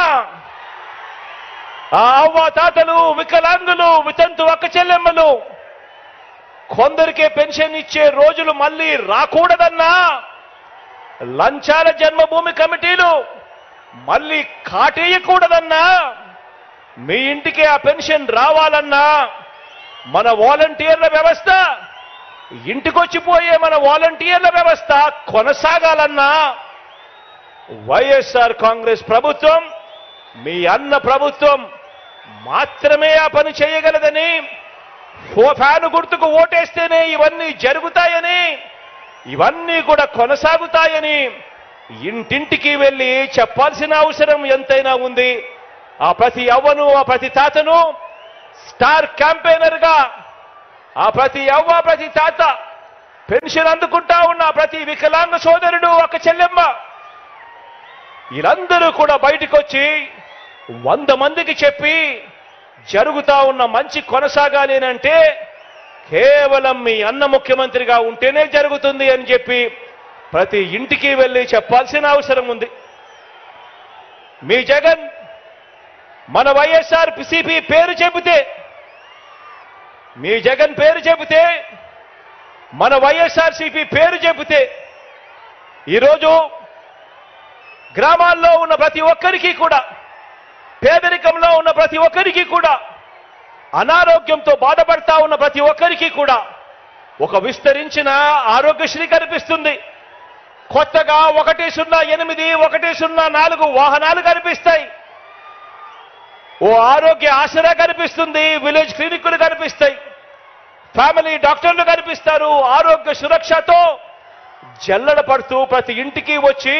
ఆ అవ్వాతాతలు, వికలాంగులు, వితంతు అక్క చెల్లెమ్మలు కొందరికే పెన్షన్ ఇచ్చే రోజులు మళ్ళీ రాకూడదన్నా, లంచాల జన్మభూమి కమిటీలు మళ్ళీ కాటేయకూడదన్నా, మీ ఇంటికి ఆ పెన్షన్ రావాలన్నా, మన వాలంటీర్ల వ్యవస్థ, ఇంటికొచ్చిపోయే మన వాలంటీర్ల వ్యవస్థ కొనసాగాలన్నా వైఎస్ఆర్ కాంగ్రెస్ ప్రభుత్వం, మీ అన్న ప్రభుత్వం మాత్రమే ఆ పని చేయగలదని, ఫ్యాను గుర్తుకు ఓటేస్తేనే ఇవన్నీ జరుగుతాయని ఇవన్నీ కూడా కొనసాగుతాయని ఇంటింటికి వెళ్ళి చెప్పాల్సిన అవసరం ఎంతైనా ఉంది. ఆ ప్రతి అవ్వను, ఆ ప్రతి తాతను స్టార్ క్యాంపెయినర్గా, ఆ ప్రతి అవ్వ, ప్రతి తాత, పెన్షన్ అందుకుంటా ఉన్న ప్రతి వికలాంగ సోదరుడు, ఒక చెల్లెమ్మ, వీళ్ళందరూ కూడా బయటకు వచ్చి 100 మందికి చెప్పి జరుగుతా ఉన్న మంచి కొనసాగాలి అంటే కేవలం మీ అన్న ముఖ్యమంత్రిగా ఉంటేనే జరుగుతుంది అని చెప్పి ప్రతి ఇంటికి వెళ్ళి చెప్పాల్సిన అవసరం ఉంది. మీ జగన్ మన వైఎస్ఆర్ సిపి పేరు చెబితే, మీ జగన్ పేరు చెబితే, మన వైఎస్ఆర్ సిపి పేరు చెబితే ఈరోజు గ్రామాల్లో ఉన్న ప్రతి ఒక్కరికి కూడా, పేదరికంలో ఉన్న ప్రతి ఒక్కరికి కూడా, అనారోగ్యంతో బాధపడతా ఉన్న ప్రతి ఒక్కరికి కూడా ఒక విస్తరించిన ఆరోగ్యశ్రీ కనిపిస్తుంది. కొత్తగా 108, 104 వాహనాలు కనిపిస్తాయి. ఓ ఆరోగ్య ఆసరా కనిపిస్తుంది. విలేజ్ క్లినిక్లు కనిపిస్తాయి. ఫ్యామిలీ డాక్టర్లు కనిపిస్తారు. ఆరోగ్య సురక్షతో జల్లడ పడుతూ ప్రతి ఇంటికి వచ్చి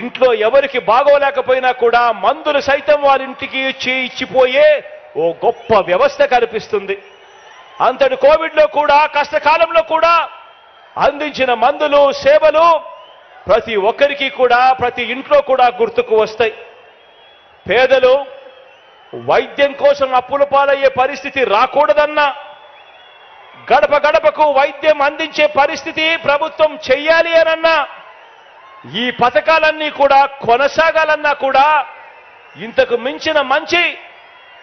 ఇంట్లో ఎవరికి బాగోలేకపోయినా కూడా మందులు సైతం వారి ఇంటికి ఇచ్చిపోయే ఓ గొప్ప వ్యవస్థ కనిపిస్తుంది. అంతటి కోవిడ్లో కూడా, కష్టకాలంలో కూడా అందించిన మందులు, సేవలు ప్రతి ఒక్కరికి కూడా, ప్రతి ఇంట్లో కూడా గుర్తుకు వస్తాయి. పేదలు వైద్యం కోసం అప్పుల పాలయ్యే పరిస్థితి రాకూడదన్నా, గడప గడపకు వైద్యం అందించే పరిస్థితి ప్రభుత్వం చెయ్యాలి అనన్నా, ఈ పథకాలన్నీ కూడా కొనసాగాలన్నా కూడా, ఇంతకు మించిన మంచి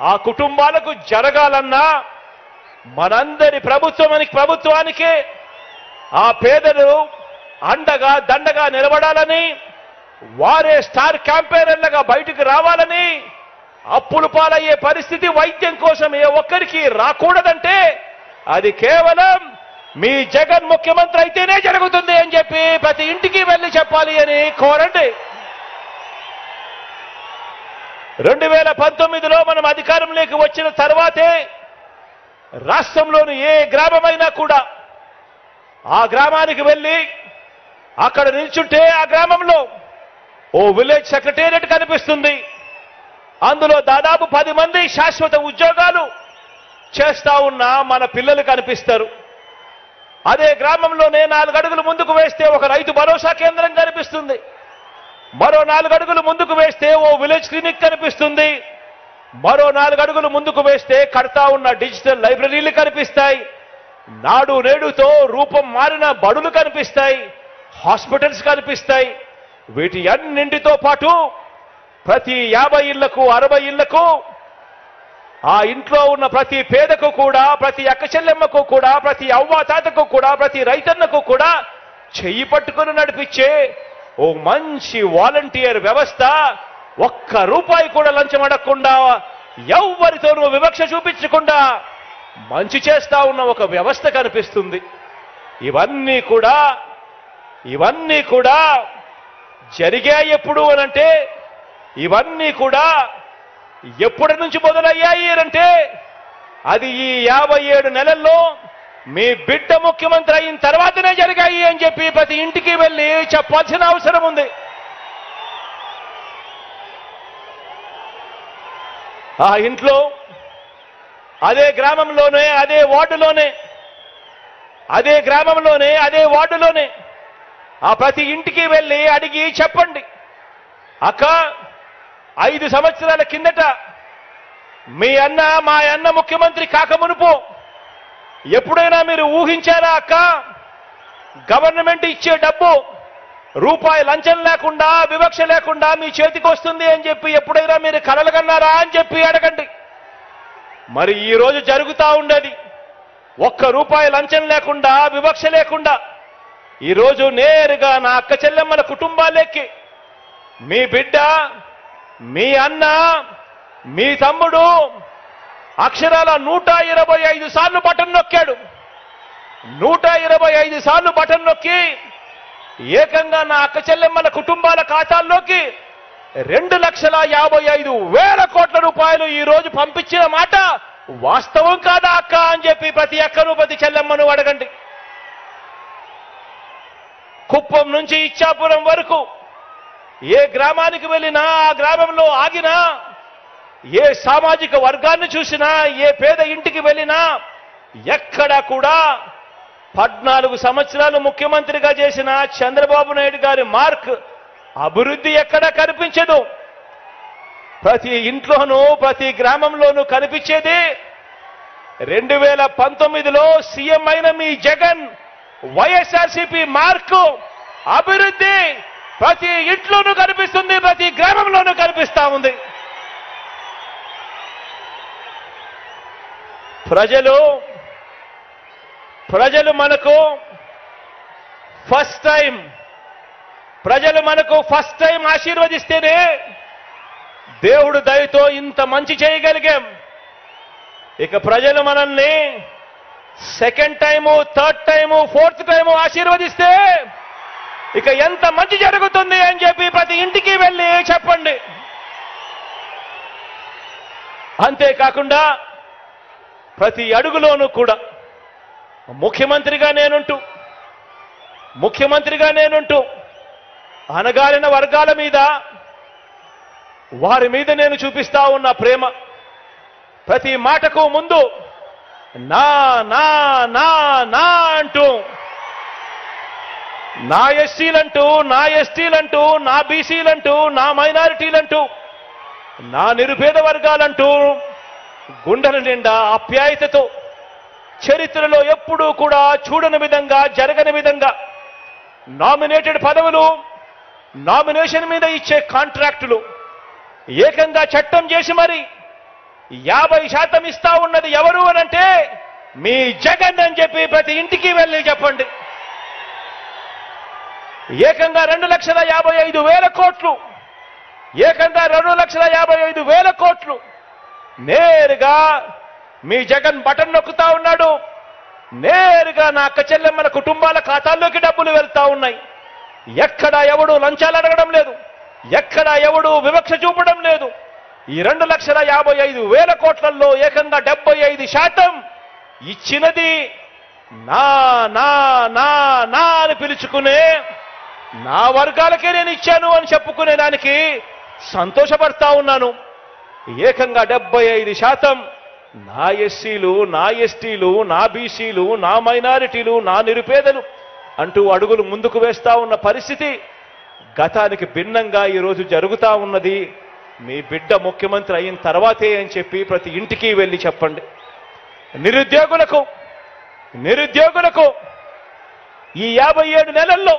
ఆ కుటుంబాలకు జరగాలన్నా మనందరి ప్రభుత్వానికి ఆ పేదలు అండగా దండగా నిలబడాలని, వారే స్టార్ క్యాంపెయినర్లుగా బయటకు రావాలని, అప్పులు పాలయ్యే పరిస్థితి వైద్యం కోసం ఏ ఒక్కరికి రాకూడదంటే అది కేవలం మీ జగన్ ముఖ్యమంత్రి అయితేనే జరుగుతుంది అని చెప్పి ప్రతి ఇంటికి వెళ్ళి చెప్పాలి అని కోరండి. 2019లో మనం అధికారంలోకి వచ్చిన తర్వాతే రాష్ట్రంలోని ఏ గ్రామమైనా కూడా ఆ గ్రామానికి వెళ్ళి అక్కడ నిల్చుంటే ఆ గ్రామంలో ఓ విలేజ్ సెక్రటేరియట్ కనిపిస్తుంది. అందులో దాదాపు 10 మంది శాశ్వత ఉద్యోగాలు చేస్తా ఉన్న మన పిల్లలు కనిపిస్తారు. అదే గ్రామంలోనే 4 అడుగులు ముందుకు వేస్తే ఒక రైతు భరోసా కేంద్రం కనిపిస్తుంది. మరో 4 అడుగులు ముందుకు వేస్తే ఓ విలేజ్ క్లినిక్ కనిపిస్తుంది. మరో 4 అడుగులు ముందుకు వేస్తే కడతా ఉన్న డిజిటల్ లైబ్రరీలు కనిపిస్తాయి. నాడు నేడుతో రూపం మారిన బడులు కనిపిస్తాయి. హాస్పిటల్స్ కనిపిస్తాయి. వీటి అన్నింటితో పాటు ప్రతి 50 ఇళ్లకు, 60 ఇళ్లకు ఆ ఇంట్లో ఉన్న ప్రతి పేదకు కూడా, ప్రతి అక్క చెల్లెమ్మకు కూడా, ప్రతి అవ్వ తాతకు కూడా, ప్రతి రైతన్నకు కూడా చెయ్యి పట్టుకుని నడిపించే ఓ మంచి వాలంటీర్ వ్యవస్థ, ₹1 కూడా లంచం అడగకుండా, ఎవ్వరితోనూ వివక్ష చూపించకుండా మంచి చేస్తా ఉన్న ఒక వ్యవస్థ కనిపిస్తుంది. ఇవన్నీ కూడా జరిగాయి ఎప్పుడు అనంటే, ఇవన్నీ కూడా ఎప్పటి నుంచి మొదలయ్యాయి అంటే అది ఈ 57 నెలల్లో మీ బిడ్డ ముఖ్యమంత్రి అయిన తర్వాతనే జరిగాయి అని చెప్పి ప్రతి ఇంటికి వెళ్ళి చెప్పాల్సిన అవసరం ఉంది. ఆ ఇంట్లో, అదే గ్రామంలోనే, అదే వార్డులోనే ఆ ప్రతి ఇంటికి వెళ్ళి అడిగి చెప్పండి, అక్క 5 సంవత్సరాల కిందట మా అన్న ముఖ్యమంత్రి కాకమునుపు ఎప్పుడైనా మీరు ఊహించారా అక్క? గవర్నమెంట్ ఇచ్చే డబ్బు రూపాయి లంచం లేకుండా, వివక్ష లేకుండా మీ చేతికి వస్తుంది అని చెప్పి ఎప్పుడైనా మీరు కలలుగన్నారా అని చెప్పి అడగండి. మరి ఈ రోజు జరుగుతా ఉండేది ₹1 లంచం లేకుండా, వివక్ష లేకుండా ఈరోజు నేరుగా నా అక్క చెల్లెమ్మల కుటుంబాలకి మీ బిడ్డ, మీ అన్న, మీ తమ్ముడు అక్షరాల 125 సార్లు బటన్ నొక్కాడు. 125 సార్లు బటన్ నొక్కి ఏకంగా నా అక్క చెల్లెమ్మల కుటుంబాల ఖాతాల్లోకి 2,55,000 కోట్ల రూపాయలు ఈ రోజు పంపించిన మాట వాస్తవం కాదా అక్క అని చెప్పి ప్రతి అక్కను, ప్రతి చెల్లెమ్మను అడగండి. కుప్పం నుంచి ఇచ్చాపురం వరకు ఏ గ్రామానికి వెళ్ళినా ఆ గ్రామంలో ఆగినా, ఏ సామాజిక వర్గాన్ని చూసినా, ఏ పేద ఇంటికి వెళ్ళినా ఎక్కడా కూడా 14 సంవత్సరాలు ముఖ్యమంత్రిగా చేసిన చంద్రబాబు నాయుడు గారి మార్క్ అభివృద్ధి ఎక్కడా కనిపించదు. ప్రతి ఇంట్లోనూ ప్రతి గ్రామంలోనూ కనిపించేది 2019లో సీఎం అయిన మీ జగన్ వైఎస్ఆర్సీపీ మార్కు అభివృద్ధి ప్రతి ఇంట్లోనూ కనిపిస్తుంది, ప్రతి గ్రామంలోనూ కనిపిస్తా ఉంది. ప్రజలు మనకు ఫస్ట్ టైం ఆశీర్వదిస్తేనే దేవుడు దయతో ఇంత మంచి చేయగలిగాం. ఇక ప్రజలు మనల్ని second time, third time, fourth time ఆశీర్వదిస్తే ఇక ఎంత మంచి జరుగుతుంది అని చెప్పి ప్రతి ఇంటికి వెళ్ళి చెప్పండి. అంతేకాకుండా ప్రతి అడుగులోనూ కూడా ముఖ్యమంత్రిగా నేనుంటూ అణగారిన వర్గాల మీద, వారి మీద నేను చూపిస్తా ఉన్న ప్రేమ, ప్రతి మాటకు ముందు నా నా నా నా అంటూ, నా ఎస్సీలంటూ, నా ఎస్టీలంటూ, నా బీసీలంటూ, నా మైనారిటీలంటూ, నా నిరుపేద వర్గాలంటూ గుండెల నిండా ఆప్యాయతతో, చరిత్రలో ఎప్పుడూ కూడా చూడని విధంగా, జరగని విధంగా నామినేటెడ్ పదవులు, నామినేషన్ మీద ఇచ్చే కాంట్రాక్టులు ఏకంగా చట్టం చేసి మరి 50% ఇస్తా ఉన్నది ఎవరు అనంటే మీ జగన్ అని చెప్పి ప్రతి ఇంటికి వెళ్ళి చెప్పండి. ఏకంగా 2,55,000 కోట్లు, ఏకంగా 2,55,000 కోట్లు నేరుగా మీ జగన్ బటన్ నొక్కుతా ఉన్నాడు. నేరుగా నా అక్క చెల్లెమ్మల కుటుంబాల ఖాతాల్లోకి డబ్బులు వెళ్తా ఉన్నాయి. ఎక్కడా ఎవడు లంచాలు అడగడం లేదు, ఎక్కడా ఎవడు వివక్ష చూపడం లేదు. ఈ 2,55,000 కోట్లలో ఏకంగా 75% ఇచ్చినది నా నా నా నా అని పిలుచుకునే నా వర్గాలకే నేను ఇచ్చాను అని చెప్పుకునే దానికి సంతోషపడతా ఉన్నాను. ఏకంగా 75% నా ఎస్సీలు, నా ఎస్టీలు, నా బీసీలు, నా మైనారిటీలు, నా నిరుపేదలు అంటూ అడుగులు ముందుకు వేస్తా ఉన్న పరిస్థితి గతానికి భిన్నంగా ఈరోజు జరుగుతా ఉన్నది. మీ బిడ్డ ముఖ్యమంత్రి అయిన తర్వాతే అని చెప్పి ప్రతి ఇంటికి వెళ్ళి చెప్పండి. నిరుద్యోగులకు ఈ 57 నెలల్లో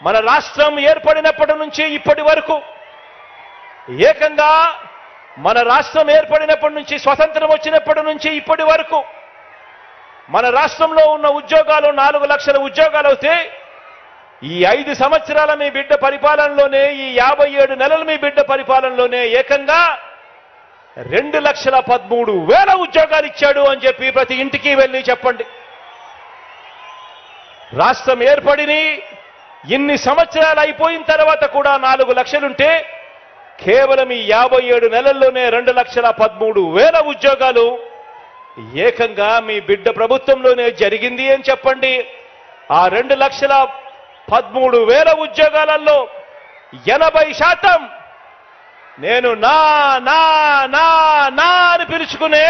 మన రాష్ట్రం ఏర్పడినప్పటి నుంచి ఇప్పటి వరకు, ఏకంగా మన రాష్ట్రం ఏర్పడినప్పటి నుంచి, స్వతంత్రం వచ్చినప్పటి నుంచి ఇప్పటి వరకు మన రాష్ట్రంలో ఉన్న ఉద్యోగాలు 4 లక్షల ఉద్యోగాలు అవుతే, ఈ 5 సంవత్సరాల మీ బిడ్డ పరిపాలనలోనే, ఈ 57 నెలలు మీ బిడ్డ పరిపాలనలోనే ఏకంగా 2,13,000 ఉద్యోగాలు ఇచ్చాడు అని చెప్పి ప్రతి ఇంటికి వెళ్ళి చెప్పండి. రాష్ట్రం ఏర్పడిని ఇన్ని సంవత్సరాలు అయిపోయిన తర్వాత కూడా 4 లక్షలుంటే కేవలం ఈ 57 నెలల్లోనే 2,13,000 ఉద్యోగాలు ఏకంగా మీ బిడ్డ ప్రభుత్వంలోనే జరిగింది అని చెప్పండి. ఆ 2,13,000 ఉద్యోగాలలో 80% నేను నా నా నా నా అని పిలుచుకునే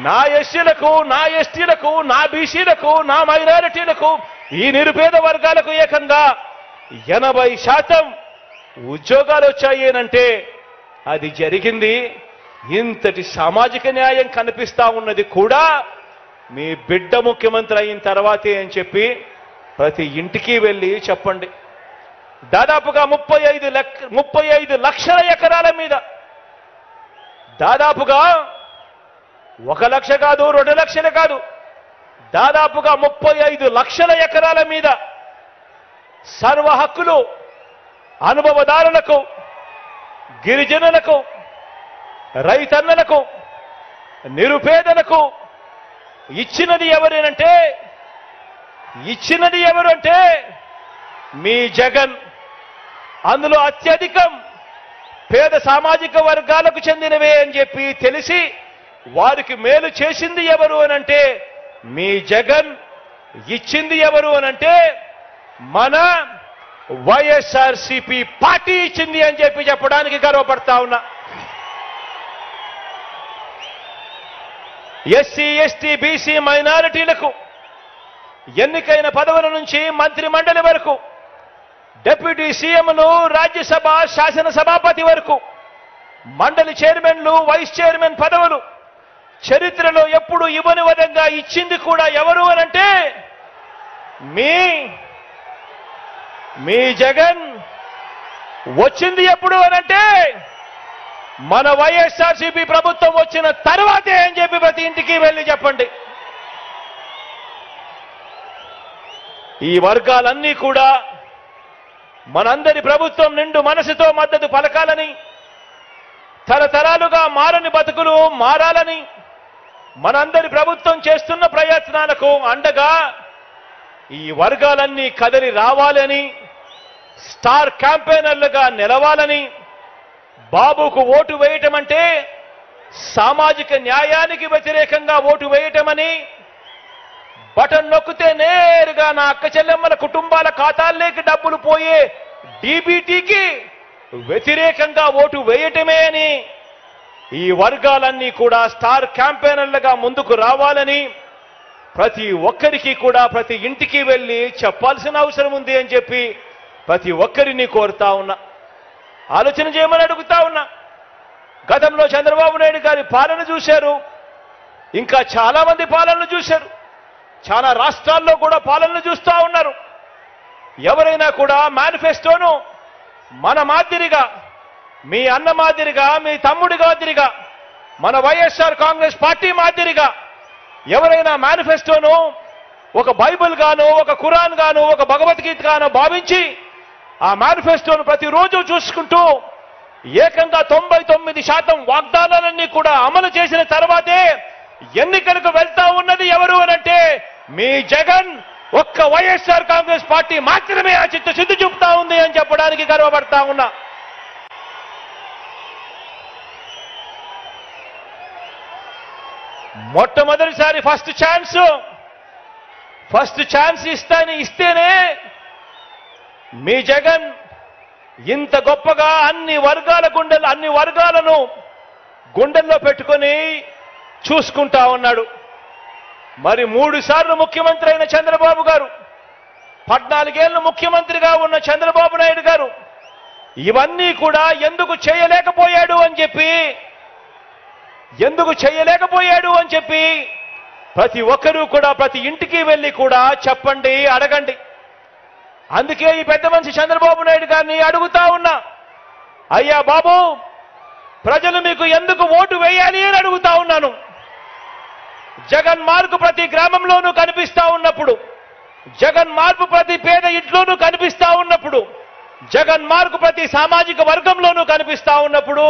నా ఎస్సీలకు, నా ఎస్టీలకు, నా బీసీలకు, నా మైనారిటీలకు, ఈ నిరుపేద వర్గాలకు ఏకంగా 80% ఉద్యోగాలు వచ్చాయేనంటే అది జరిగింది. ఇంతటి సామాజిక న్యాయం కనిపిస్తా ఉన్నది కూడా మీ బిడ్డ ముఖ్యమంత్రి అయిన తర్వాతే అని చెప్పి ప్రతి ఇంటికి వెళ్ళి చెప్పండి. దాదాపుగా 35 లక్షల ఎకరాల మీద, దాదాపుగా 1 లక్ష కాదు, 2 లక్షలు కాదు, దాదాపుగా 35 లక్షల ఎకరాల మీద సర్వ హక్కులు అనుభవదారులకు, గిరిజనులకు, రైతన్నలకు, నిరుపేదలకు ఇచ్చినది ఎవరంటే మీ జగన్. అందులో అత్యధికం పేద సామాజిక వర్గాలకు చెందినవే అని చెప్పి తెలిసి వారికి మేలు చేసింది ఎవరు అనంటే మీ జగన్. ఇచ్చింది ఎవరు అనంటే మన వైఎస్ఆర్సీపీ పార్టీ ఇచ్చింది అని చెప్పడానికి గర్వపడతా ఉన్నా. ఎస్సీ, ఎస్టీ, బీసీ, మైనారిటీలకు ఎన్నికైన పదవుల నుంచి మంత్రి మండలి వరకు, డిప్యూటీ సీఎంను, రాజ్యసభ శాసనసభాపతి వరకు, మండలి చైర్మన్లు, వైస్ చైర్మన్ పదవులు చరిత్రలో ఎప్పుడు ఇవ్వని విధంగా ఇచ్చింది కూడా ఎవరు అనంటే మీ జగన్. వచ్చింది ఎప్పుడు అనంటే మన వైఎస్ఆర్సీపీ ప్రభుత్వం వచ్చిన తర్వాతే అని చెప్పి ప్రతి ఇంటికి వెళ్ళి చెప్పండి. ఈ వర్గాలన్నీ కూడా మనందరి ప్రభుత్వం నిండు మనసుతో మద్దతు పలకాలని, తరతరాలుగా మారని బతుకులు మారాలని, మనందరి ప్రభుత్వం చేస్తున్న ప్రయత్నాలకు అండగా ఈ వర్గాలన్నీ కదలి రావాలని, స్టార్ క్యాంపెయినర్లుగా నిలవాలని, బాబుకు ఓటు వేయటం అంటే సామాజిక న్యాయానికి వ్యతిరేకంగా ఓటు వేయటమని, బటన్ నొక్కితే నేరుగా నా అక్క చెల్లెమ్మల కుటుంబాల ఖాతాల్లోకి డబ్బులు పోయే డీబీటీకి వ్యతిరేకంగా ఓటు వేయటమే అని ఈ వర్గాలన్నీ కూడా స్టార్ క్యాంపెయినర్లుగా ముందుకు రావాలని ప్రతి ఒక్కరికి కూడా ప్రతి ఇంటికి వెళ్ళి చెప్పాల్సిన అవసరం ఉంది అని చెప్పి ప్రతి ఒక్కరిని కోరుతా ఉన్నా. ఆలోచన చేయమని అడుగుతా ఉన్నా. గతంలో చంద్రబాబు నాయుడు గారి పాలన చూశారు, ఇంకా చాలా మంది పాలనలు చూశారు, చాలా రాష్ట్రాల్లో కూడా పాలనలు చూస్తూ ఉన్నారు. ఎవరైనా కూడా మేనిఫెస్టోను మన మాదిరిగా, మీ అన్న మాదిరిగా, మీ తమ్ముడి మాదిరిగా, మన వైఎస్ఆర్ కాంగ్రెస్ పార్టీ మాదిరిగా ఎవరైనా మేనిఫెస్టోను ఒక బైబిల్ గాను, ఒక ఖురాన్ గాను, ఒక భగవద్గీత గాను భావించి ఆ మేనిఫెస్టోను ప్రతిరోజు చూసుకుంటూ ఏకంగా 99% వాగ్దానాలన్నీ కూడా అమలు చేసిన తర్వాతే ఎన్నికలకు వెళ్తా ఉన్నది ఎవరు అనంటే మీ జగన్. ఒక్క వైఎస్ఆర్ కాంగ్రెస్ పార్టీ మాత్రమే ఆ చిత్తశుద్ధి చూపుతా ఉంది అని చెప్పడానికి గర్వపడతా ఉన్నా. మొట్టమొదటిసారి ఫస్ట్ ఛాన్స్ ఇస్తేనే మీ జగన్ ఇంత గొప్పగా అన్ని వర్గాలను గుండెల్లో పెట్టుకొని చూసుకుంటా ఉన్నాడు. మరి 3 సార్లు ముఖ్యమంత్రి అయిన చంద్రబాబు గారు, 14 ఏళ్లు ముఖ్యమంత్రిగా ఉన్న చంద్రబాబు నాయుడు గారు ఇవన్నీ కూడా ఎందుకు చేయలేకపోయాడు అని చెప్పి ప్రతి ఒక్కరూ కూడా ప్రతి ఇంటికి వెళ్ళి కూడా చెప్పండి, అడగండి. అందుకే ఈ పెద్ద మనిషి చంద్రబాబు నాయుడు గారిని అడుగుతా ఉన్నా, అయ్యా బాబు, ప్రజలు మీకు ఎందుకు ఓటు వేయాలి అని అడుగుతా ఉన్నాను. జగన్ మార్పు ప్రతి గ్రామంలోనూ కనిపిస్తా ఉన్నప్పుడు, జగన్ మార్పు ప్రతి పేద ఇంట్లోనూ కనిపిస్తా ఉన్నప్పుడు, జగన్ మార్పు ప్రతి సామాజిక వర్గంలోనూ కనిపిస్తా ఉన్నప్పుడు,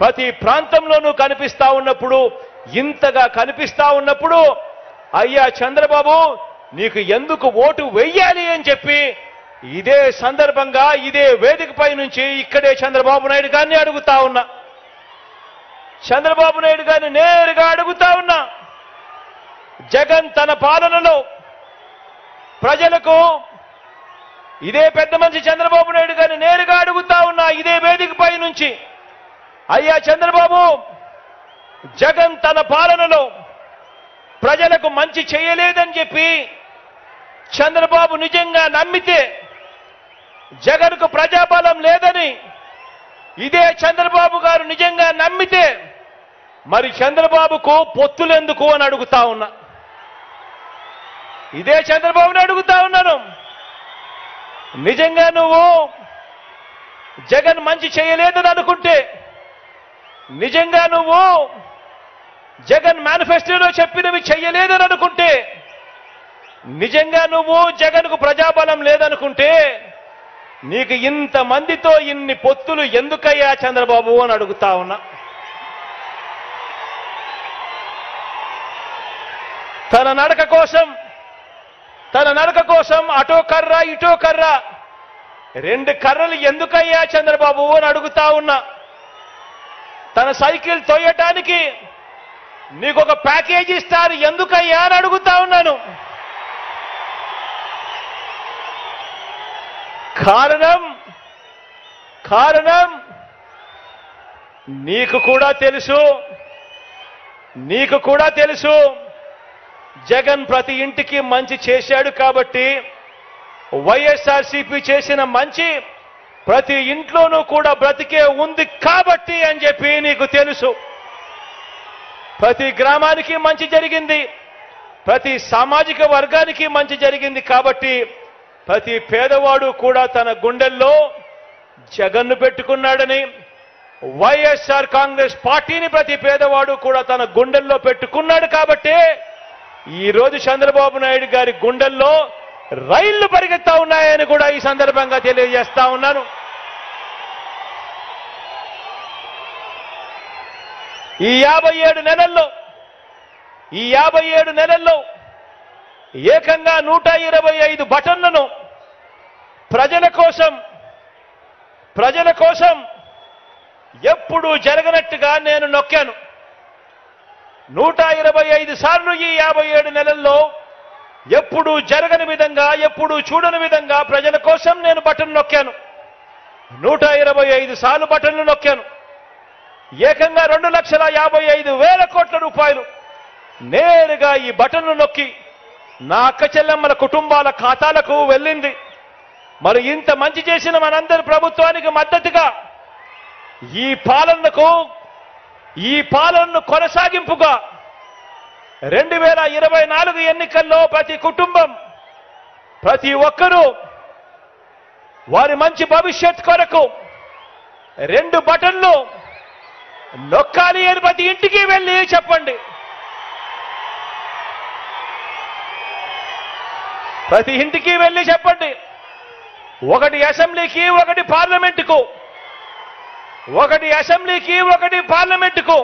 ప్రతి ప్రాంతంలోనూ కనిపిస్తా ఉన్నప్పుడు, ఇంతగా కనిపిస్తా ఉన్నప్పుడు అయ్యా చంద్రబాబు నీకు ఎందుకు ఓటు వెయ్యాలి అని చెప్పి ఇదే సందర్భంగా ఇదే వేదికపై నుంచి ఇక్కడే చంద్రబాబు నాయుడు గారిని అడుగుతా ఉన్నా. చంద్రబాబు నాయుడు గారిని నేరుగా అడుగుతా ఉన్నా, జగన్ తన పాలనలో ప్రజలకు, ఇదే పెద్ద మనిషి చంద్రబాబు నాయుడు గారిని నేరుగా అడుగుతా ఉన్నా ఇదే వేదికపై నుంచి, అయ్యా చంద్రబాబు, జగన్ తన పాలనలో ప్రజలకు మంచి చేయలేదని చెప్పి చంద్రబాబు నిజంగా నమ్మితే, జగన్కు ప్రజాబలం లేదని ఇదే చంద్రబాబు గారు నిజంగా నమ్మితే మరి చంద్రబాబుకు పొత్తులెందుకు అని అడుగుతా ఉన్నా. ఇదే చంద్రబాబుని అడుగుతా ఉన్నాను, నిజంగా నువ్వు జగన్ మంచి చేయలేదని అనుకుంటే, నిజంగా నువ్వు జగన్ మేనిఫెస్టోలో చెప్పినవి చెయ్యలేదని అనుకుంటే, నిజంగా నువ్వు జగన్కు ప్రజాబలం లేదనుకుంటే నీకు ఇంతమందితో ఇన్ని పొత్తులు ఎందుకయ్యా చంద్రబాబు అని అడుగుతా ఉన్నా. తన నడక కోసం అటో కర్ర ఇటో కర్ర, 2 కర్రలు ఎందుకయ్యా చంద్రబాబు అని అడుగుతా ఉన్నా. తన సైకిల్ తోయటానికి నీకు ఒక ప్యాకేజీ ఇస్తారు ఎందుకయ్యా అని అడుగుతా ఉన్నాను. కారణం కారణం నీకు కూడా తెలుసు జగన్ ప్రతి ఇంటికి మంచి చేశాడు కాబట్టి, వైఎస్ఆర్సీపీ చేసిన మంచి ప్రతి ఇంట్లోనూ కూడా బ్రతికే ఉంది కాబట్టి అని చెప్పి నీకు తెలుసు. ప్రతి గ్రామానికి మంచి జరిగింది, ప్రతి సామాజిక వర్గానికి మంచి జరిగింది కాబట్టి ప్రతి పేదవాడు కూడా తన గుండెల్లో జగన్ను పెట్టుకున్నాడని, వైఎస్ఆర్ కాంగ్రెస్ పార్టీని ప్రతి పేదవాడు కూడా తన గుండెల్లో పెట్టుకున్నాడు కాబట్టి ఈ రోజు చంద్రబాబు నాయుడు గారి గుండెల్లో రైళ్లు పరిగెత్తా ఉన్నాయని కూడా ఈ సందర్భంగా తెలియజేస్తా ఉన్నాను. ఈ 57 నెలల్లో ఏకంగా 125 బటన్లను ప్రజల కోసం ఎప్పుడూ జరగనట్టుగా నేను నొక్కాను. 125 సార్లు ఈ 57 నెలల్లో ఎప్పుడూ జరగని విధంగా, ఎప్పుడూ చూడని విధంగా ప్రజల కోసం నేను బటన్ నొక్కాను. 125 సార్లు బటన్లు నొక్కాను. ఏకంగా 2,55,000 కోట్ల రూపాయలు నేరుగా ఈ బటన్లు నొక్కి నా అక్క చెల్లెమ్మల కుటుంబాల ఖాతాలకు వెళ్ళింది. మరి ఇంత మంచి చేసిన మనందరి ప్రభుత్వానికి మద్దతుగా ఈ పాలనను కొనసాగింపుగా 2024 ఎన్నికల్లో ప్రతి కుటుంబం, ప్రతి ఒక్కరూ వారి మంచి భవిష్యత్ కొరకు 2 బటన్లు నొక్కాలి అని ప్రతి ఇంటికి వెళ్ళి చెప్పండి. ప్రతి ఇంటికి వెళ్ళి చెప్పండి. ఒకటి అసెంబ్లీకి, ఒకటి పార్లమెంటుకు, ఒకటి పార్లమెంటుకు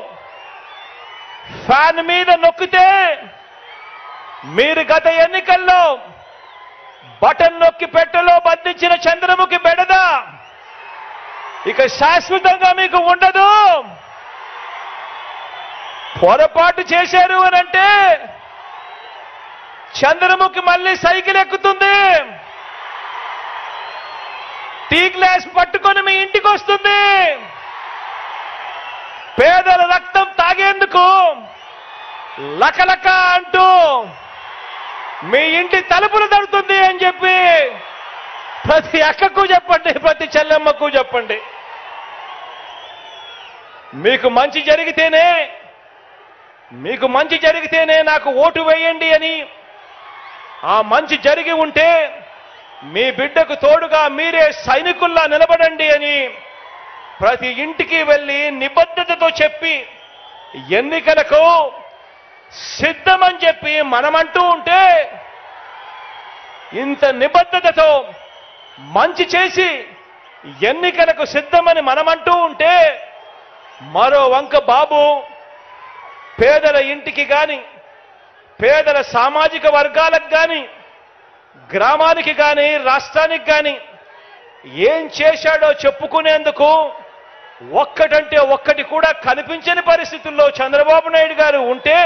ఫ్యాన్ మీద నొక్కితే మీరు గత ఎన్నికల్లో బటన్ నొక్కి పెట్టెలో బంధించిన చంద్రముఖి బెడద ఇక శాశ్వతంగా మీకు ఉండదు. పొరపాటు చేశారు అనంటే చంద్రముఖి మళ్ళీ సైకిల్ ఎక్కుతుంది, టీ గ్లాస్ పట్టుకొని మీ ఇంటికి వస్తుంది, పేదల రక్తం తాగేందుకు లకలక అంటూ మీ ఇంటి తలుపులు తడుతుంది అని చెప్పి ప్రతి అక్కకు చెప్పండి, ప్రతి చెల్లెమ్మకు చెప్పండి. మీకు మంచి జరిగితేనే నాకు ఓటు వేయండి అని, ఆ మంచి జరిగి ఉంటే మీ బిడ్డకు తోడుగా మీరే సైనికుల్లా నిలబడండి అని ప్రతి ఇంటికి వెళ్ళి నిబద్ధతతో చెప్పి ఎన్నికలకు సిద్ధమని చెప్పి మనమంటూ ఉంటే, ఇంత నిబద్ధతతో మంచి చేసి ఎన్నికలకు సిద్ధమని మనమంటూ ఉంటే, మరో వంక బాబు పేదల ఇంటికి కానీ, పేదల సామాజిక వర్గాలకు కానీ, గ్రామానికి కానీ, రాష్ట్రానికి కానీ ఏం చేశాడో చెప్పుకునేందుకు ఒక్కటంటే ఒక్కటి కూడా కనిపించని పరిస్థితుల్లో చంద్రబాబు నాయుడు గారు ఉంటే,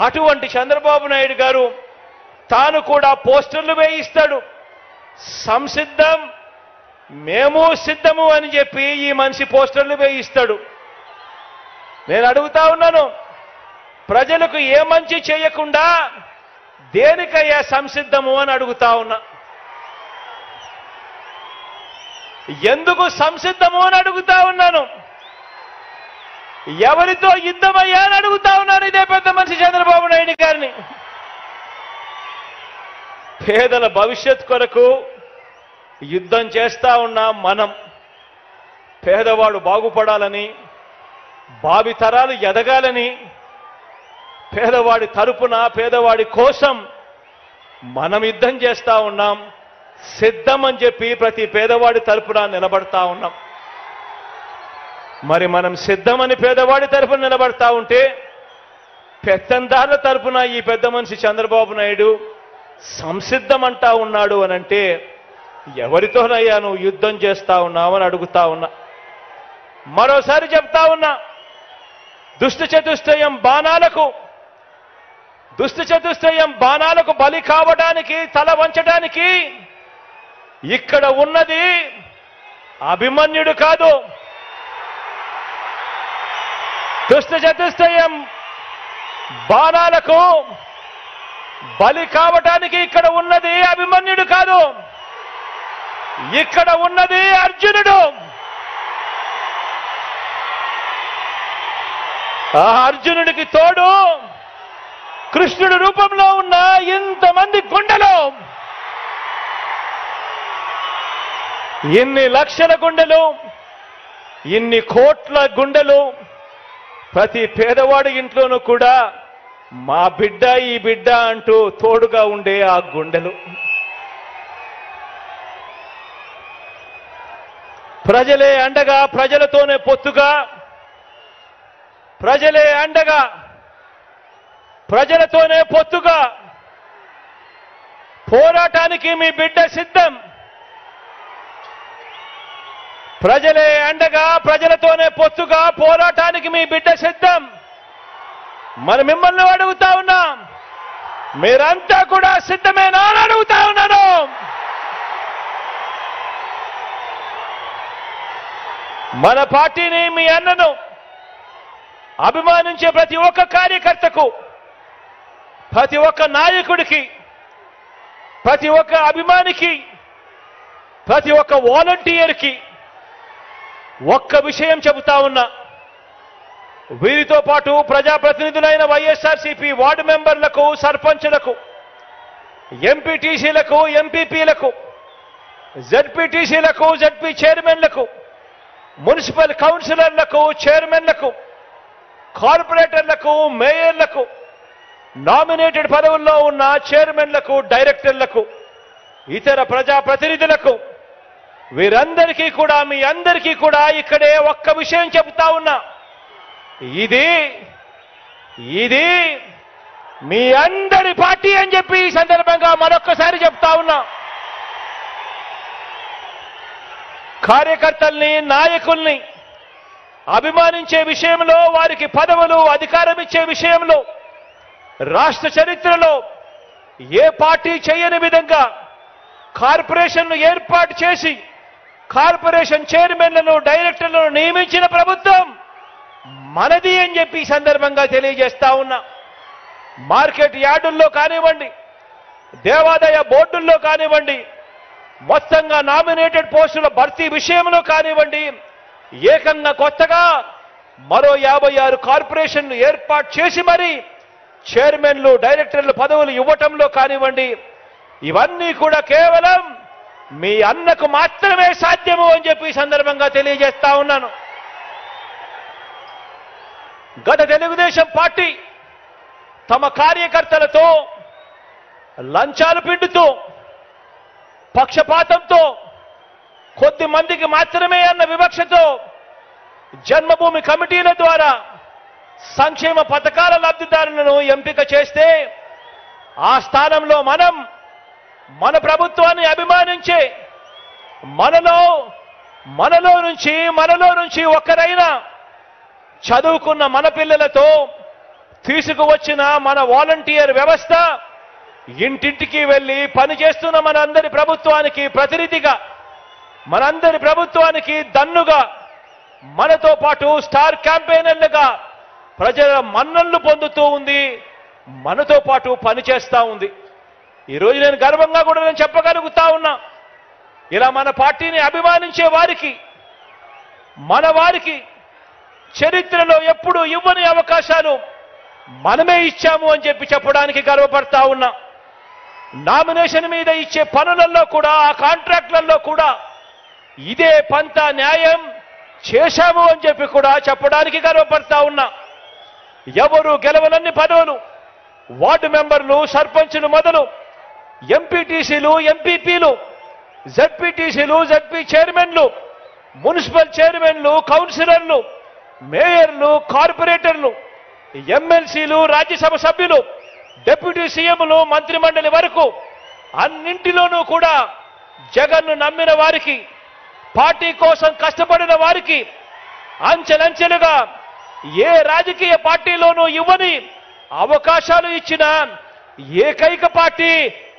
అటువంటి చంద్రబాబు నాయుడు గారు తాను కూడా పోస్టర్లు వేయిస్తాడు. సంసిద్ధం, మేము సిద్ధము అని చెప్పి ఈ మనిషి పోస్టర్లు వేయిస్తాడు. నేను అడుగుతా ఉన్నాను, ప్రజలకు ఏ మంచి చేయకుండా దేనికయ్యా సంసిద్ధము అని అడుగుతా ఉన్నా. ఎందుకు సంసిద్ధము అని అడుగుతా ఉన్నాను. ఎవరితో యుద్ధమయ్యా అని అడుగుతా ఉన్నాను ఇదే పెద్ద మనిషి చంద్రబాబు నాయుడు గారిని. పేదల భవిష్యత్ కొరకు యుద్ధం చేస్తా ఉన్నాం మనం. పేదవాడు బాగుపడాలని, భావితరాలు ఎదగాలని, పేదవాడి తరపున, పేదవాడి కోసం మనం యుద్ధం చేస్తా ఉన్నాం. సిద్ధం అని చెప్పి ప్రతి పేదవాడి తరపున నిలబడతా ఉన్నాం. మరి మనం సిద్ధమని పేదవాడి తరపున నిలబడతా ఉంటే, పెత్తందారుల తరపున ఈ పెద్ద మనిషి చంద్రబాబు నాయుడు సంసిద్ధం అంటా ఉన్నాడు అనంటే, ఎవరితోనయ్యా నువ్వు యుద్ధం చేస్తా ఉన్నావని అడుగుతా ఉన్నా. మరోసారి చెప్తా ఉన్నా, దుష్ట చతుష్టయం బాణాలకు బలి కావడానికి, తల వంచడానికి ఇక్కడ ఉన్నది అభిమన్యుడు కాదు. దుష్ట చతుష్టయం బాణాలకు బలి కావటానికి ఇక్కడ ఉన్నది అభిమన్యుడు కాదు, ఇక్కడ ఉన్నది అర్జునుడు. ఆ అర్జునుడికి తోడు కృష్ణుడి రూపంలో ఉన్న ఇంతమంది గుండెలు, ఇన్ని లక్షల గుండెలు, ఇన్ని కోట్ల గుండెలు, ప్రతి పేదవాడి ఇంట్లోనూ కూడా మా బిడ్డ ఈ బిడ్డ అంటూ తోడుగా ఉండే ఆ గుండెలు. ప్రజలే అండగా, ప్రజలతోనే పొత్తుగా, ప్రజలే అండగా, ప్రజలతోనే పొత్తుగా పోరాటానికి మీ బిడ్డ సిద్ధం. ప్రజలే అండగా, ప్రజలతోనే పొత్తుగా పోరాటానికి మీ బిడ్డ సిద్ధం. మరి మిమ్మల్ని అడుగుతా ఉన్నాం, మీరంతా కూడా సిద్ధమేనా అని అడుగుతా ఉన్నాను. మన పార్టీని, మీ అన్నను అభిమానించే ప్రతి ఒక్క కార్యకర్తకు, ప్రతి ఒక్క నాయకుడికి, ప్రతి ఒక్క అభిమానికి, ప్రతి ఒక్క వాలంటీర్కి ఒక్క విషయం చెబుతా ఉన్నా. వీరితో పాటు ప్రజాప్రతినిధులైన వైఎస్ఆర్సీపీ వార్డు మెంబర్లకు, సర్పంచులకు, ఎంపీటీసీలకు, ఎంపీపీలకు, జడ్పీటీసీలకు, జడ్పీ చైర్మన్లకు, మున్సిపల్ కౌన్సిలర్లకు, చైర్మన్లకు, కార్పొరేటర్లకు, మేయర్లకు, నామినేటెడ్ పదవుల్లో ఉన్న చైర్మన్లకు, డైరెక్టర్లకు, ఇతర ప్రజాప్రతినిధులకు, వీరందరికీ కూడా, మీ అందరికీ కూడా ఇక్కడే ఒక్క విషయం చెబుతా ఉన్నా. ఇది మీ అందరి పార్టీ అని చెప్పి ఈ సందర్భంగా మరొక్కసారి చెప్తా ఉన్నా. కార్యకర్తల్ని, నాయకుల్ని అభిమానించే విషయంలో, వారికి పదవులు, అధికారం ఇచ్చే విషయంలో రాష్ట్ర చరిత్రలో ఏ పార్టీ చేయని విధంగా కార్పొరేషన్ను ఏర్పాటు చేసి కార్పొరేషన్ చైర్మన్లను, డైరెక్టర్లను నియమించిన ప్రభుత్వం మనది అని చెప్పి ఈ సందర్భంగా తెలియజేస్తా ఉన్నా. మార్కెట్ యార్డుల్లో కానివ్వండి, దేవాదాయ బోర్డుల్లో కానివ్వండి, మొత్తంగా నామినేటెడ్ పోస్టుల భర్తీ విషయంలో కానివ్వండి, ఏకంగా కొత్తగా మరో 56 కార్పొరేషన్లు ఏర్పాటు చేసి మరి చైర్మన్లు, డైరెక్టర్లు పదవులు ఇవ్వటంలో కానివ్వండి, ఇవన్నీ కూడా కేవలం మీ అన్నకు మాత్రమే సాధ్యము అని చెప్పి ఈ సందర్భంగా తెలియజేస్తా ఉన్నాను. గత తెలుగుదేశం పార్టీ తమ కార్యకర్తలతో లంచాలు పిండుతూ, పక్షపాతంతో, కొద్ది మందికి మాత్రమే అన్న వివక్షతో జన్మభూమి కమిటీల ద్వారా సంక్షేమ పథకాల లబ్ధిదారులను ఎంపిక చేస్తే, ఆ స్థానంలో మన ప్రభుత్వాన్ని అభిమానించే మనలో నుంచి ఒక్కరైనా చదువుకున్న మన పిల్లలతో తీసుకువచ్చిన మన వాలంటీర్ వ్యవస్థ ఇంటింటికి వెళ్ళి పనిచేస్తున్న మనందరి ప్రభుత్వానికి ప్రతినిధిగా, మనందరి ప్రభుత్వానికి దన్నుగా, మనతో పాటు స్టార్ క్యాంపెయినర్లుగా ప్రజల మన్ననలు పొందుతూ ఉంది, మనతో పాటు పనిచేస్తా ఉంది. ఈరోజు నేను గర్వంగా కూడా నేను చెప్పగలుగుతా ఉన్నా, ఇలా మన పార్టీని అభిమానించే వారికి, మన వారికి చరిత్రలో ఎప్పుడు ఇవ్వని అవకాశాలు మనమే ఇచ్చాము అని చెప్పి చెప్పడానికి గర్వపడతా ఉన్నా. నామినేషన్ మీద ఇచ్చే పనులలో కూడా, ఆ కాంట్రాక్ట్లలో కూడా ఇదే పంత న్యాయం చేశాము అని చెప్పి కూడా చెప్పడానికి గర్వపడతా ఉన్నా. ఎవరు గెలవనన్ని పదవులు, వార్డు మెంబర్లు, సర్పంచులు మొదలు ఎంపీటీసీలు, ఎంపీపీలు, జడ్పీటీసీలు, జడ్పీ చైర్మన్లు, మున్సిపల్ చైర్మన్లు, కౌన్సిలర్లు, మేయర్లు, కార్పొరేటర్లు, ఎమ్మెల్సీలు, రాజ్యసభ సభ్యులు, డిప్యూటీ సీఎంలు, మంత్రిమండలి వరకు అన్నింటిలోనూ కూడా జగన్ను నమ్మిన వారికి, పార్టీ కోసం కష్టపడిన వారికి అంచెలంచెలుగా ఏ రాజకీయ పార్టీలోనూ ఇవ్వని అవకాశాలు ఇచ్చిన ఏకైక పార్టీ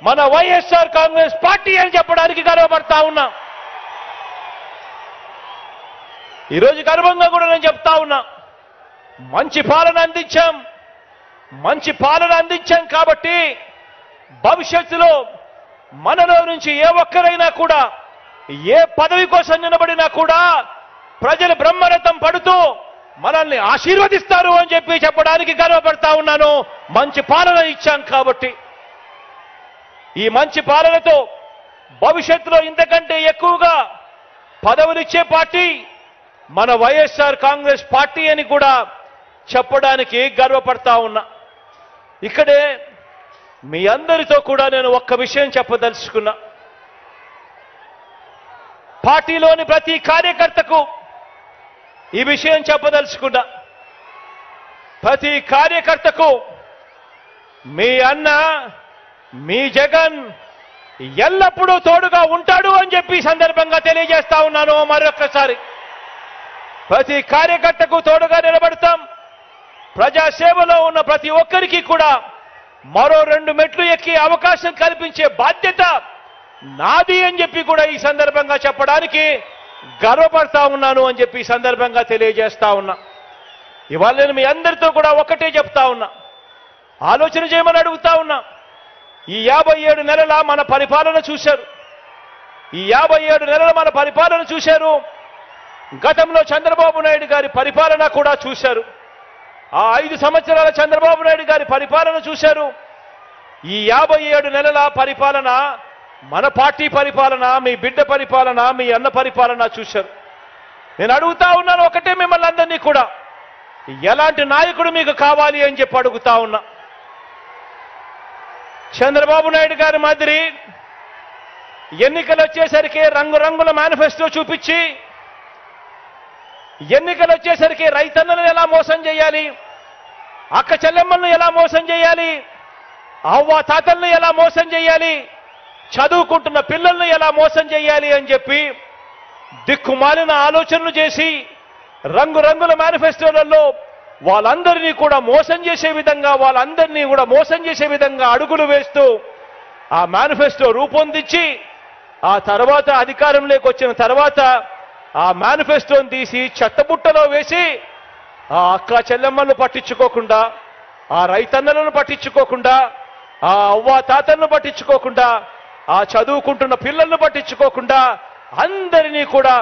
మన వైఎస్ఆర్ కాంగ్రెస్ పార్టీ అని చెప్పడానికి గర్వపడతా ఉన్నా. ఈరోజు గర్వంగా కూడా నేను చెప్తా ఉన్నా, మంచి పాలన అందించాం కాబట్టి భవిష్యత్తులో మనలో నుంచి ఏ ఒక్కరైనా కూడా ఏ పదవి కోసం నిలబడినా కూడా ప్రజలు బ్రహ్మరథం పడుతూ మనల్ని ఆశీర్వదిస్తారు అని చెప్పడానికి గర్వపడతా ఉన్నాను. మంచి పాలన ఇచ్చాం కాబట్టి ఈ మంచి పాలనతో భవిష్యత్తులో ఇంతకంటే ఎక్కువగా పదవులిచ్చే పార్టీ మన వైఎస్ఆర్ కాంగ్రెస్ పార్టీ అని కూడా చెప్పడానికి గర్వపడతా ఉన్నా. ఇక్కడే మీ అందరితో కూడా నేను ఒక్క విషయం చెప్పదలుచుకున్నా. పార్టీలోని ప్రతి కార్యకర్తకు ఈ విషయం చెప్పదలుచుకున్నా. ప్రతి కార్యకర్తకు మీ అన్న మీ జగన్ ఎల్లప్పుడూ తోడుగా ఉంటాడు అని చెప్పి సందర్భంగా తెలియజేస్తా ఉన్నాను. మరొక్కసారి ప్రతి కార్యకర్తకు తోడుగా నిలబడతాం. ప్రజాసేవలో ఉన్న ప్రతి ఒక్కరికి కూడా మరో 2 మెట్లు ఎక్కి అవకాశం కల్పించే బాధ్యత నాది అని చెప్పి కూడా ఈ సందర్భంగా చెప్పడానికి గర్వపడతా ఉన్నాను అని చెప్పి ఈ సందర్భంగా తెలియజేస్తా ఉన్నా. ఇవాళ నేను మీ అందరితో కూడా ఒకటే చెప్తా ఉన్నా, ఆలోచన చేయమని అడుగుతా ఉన్నా. ఈ 57 నెలల మన పరిపాలన చూశారు. ఈ 57 నెలల మన పరిపాలన చూశారు. గతంలో చంద్రబాబు నాయుడు గారి పరిపాలన కూడా చూశారు. ఆ 5 సంవత్సరాల చంద్రబాబు నాయుడు గారి పరిపాలన చూశారు. ఈ 57 నెలల పరిపాలన మన పార్టీ పరిపాలన, మీ బిడ్డ పరిపాలన, మీ అన్న పరిపాలన చూశారు. నేను అడుగుతా ఉన్నాను ఒకటే మిమ్మల్ని అందరినీ కూడా, ఎలాంటి నాయకుడు మీకు కావాలి అని చెప్పి అడుగుతా ఉన్నా. చంద్రబాబు నాయుడు గారి మాదిరి ఎన్నికలు వచ్చేసరికి రంగురంగుల మేనిఫెస్టో చూపించి, ఎన్నికలు వచ్చేసరికి రైతన్నలను ఎలా మోసం చేయాలి, అక్క చెల్లెమ్మలను ఎలా మోసం చేయాలి, అవ్వ తాతలను ఎలా మోసం చేయాలి, చదువుకుంటున్న పిల్లలను ఎలా మోసం చేయాలి అని చెప్పి దిక్కుమాలిన ఆలోచనలు చేసి రంగురంగుల మేనిఫెస్టోలలో వాళ్ళందరినీ కూడా మోసం చేసే విధంగా అడుగులు వేస్తూ ఆ మేనిఫెస్టో రూపొందించి ఆ తర్వాత అధికారంలోకి వచ్చిన తర్వాత ఆ మేనిఫెస్టోని తీసి చెత్తబుట్టలో వేసి ఆ అక్క చెల్లెమ్మలను పట్టించుకోకుండా, ఆ రైతన్నలను పట్టించుకోకుండా, ఆ అవ్వ తాతలను పట్టించుకోకుండా, ఆ చదువుకుంటున్న పిల్లలను పట్టించుకోకుండా అందరినీ కూడా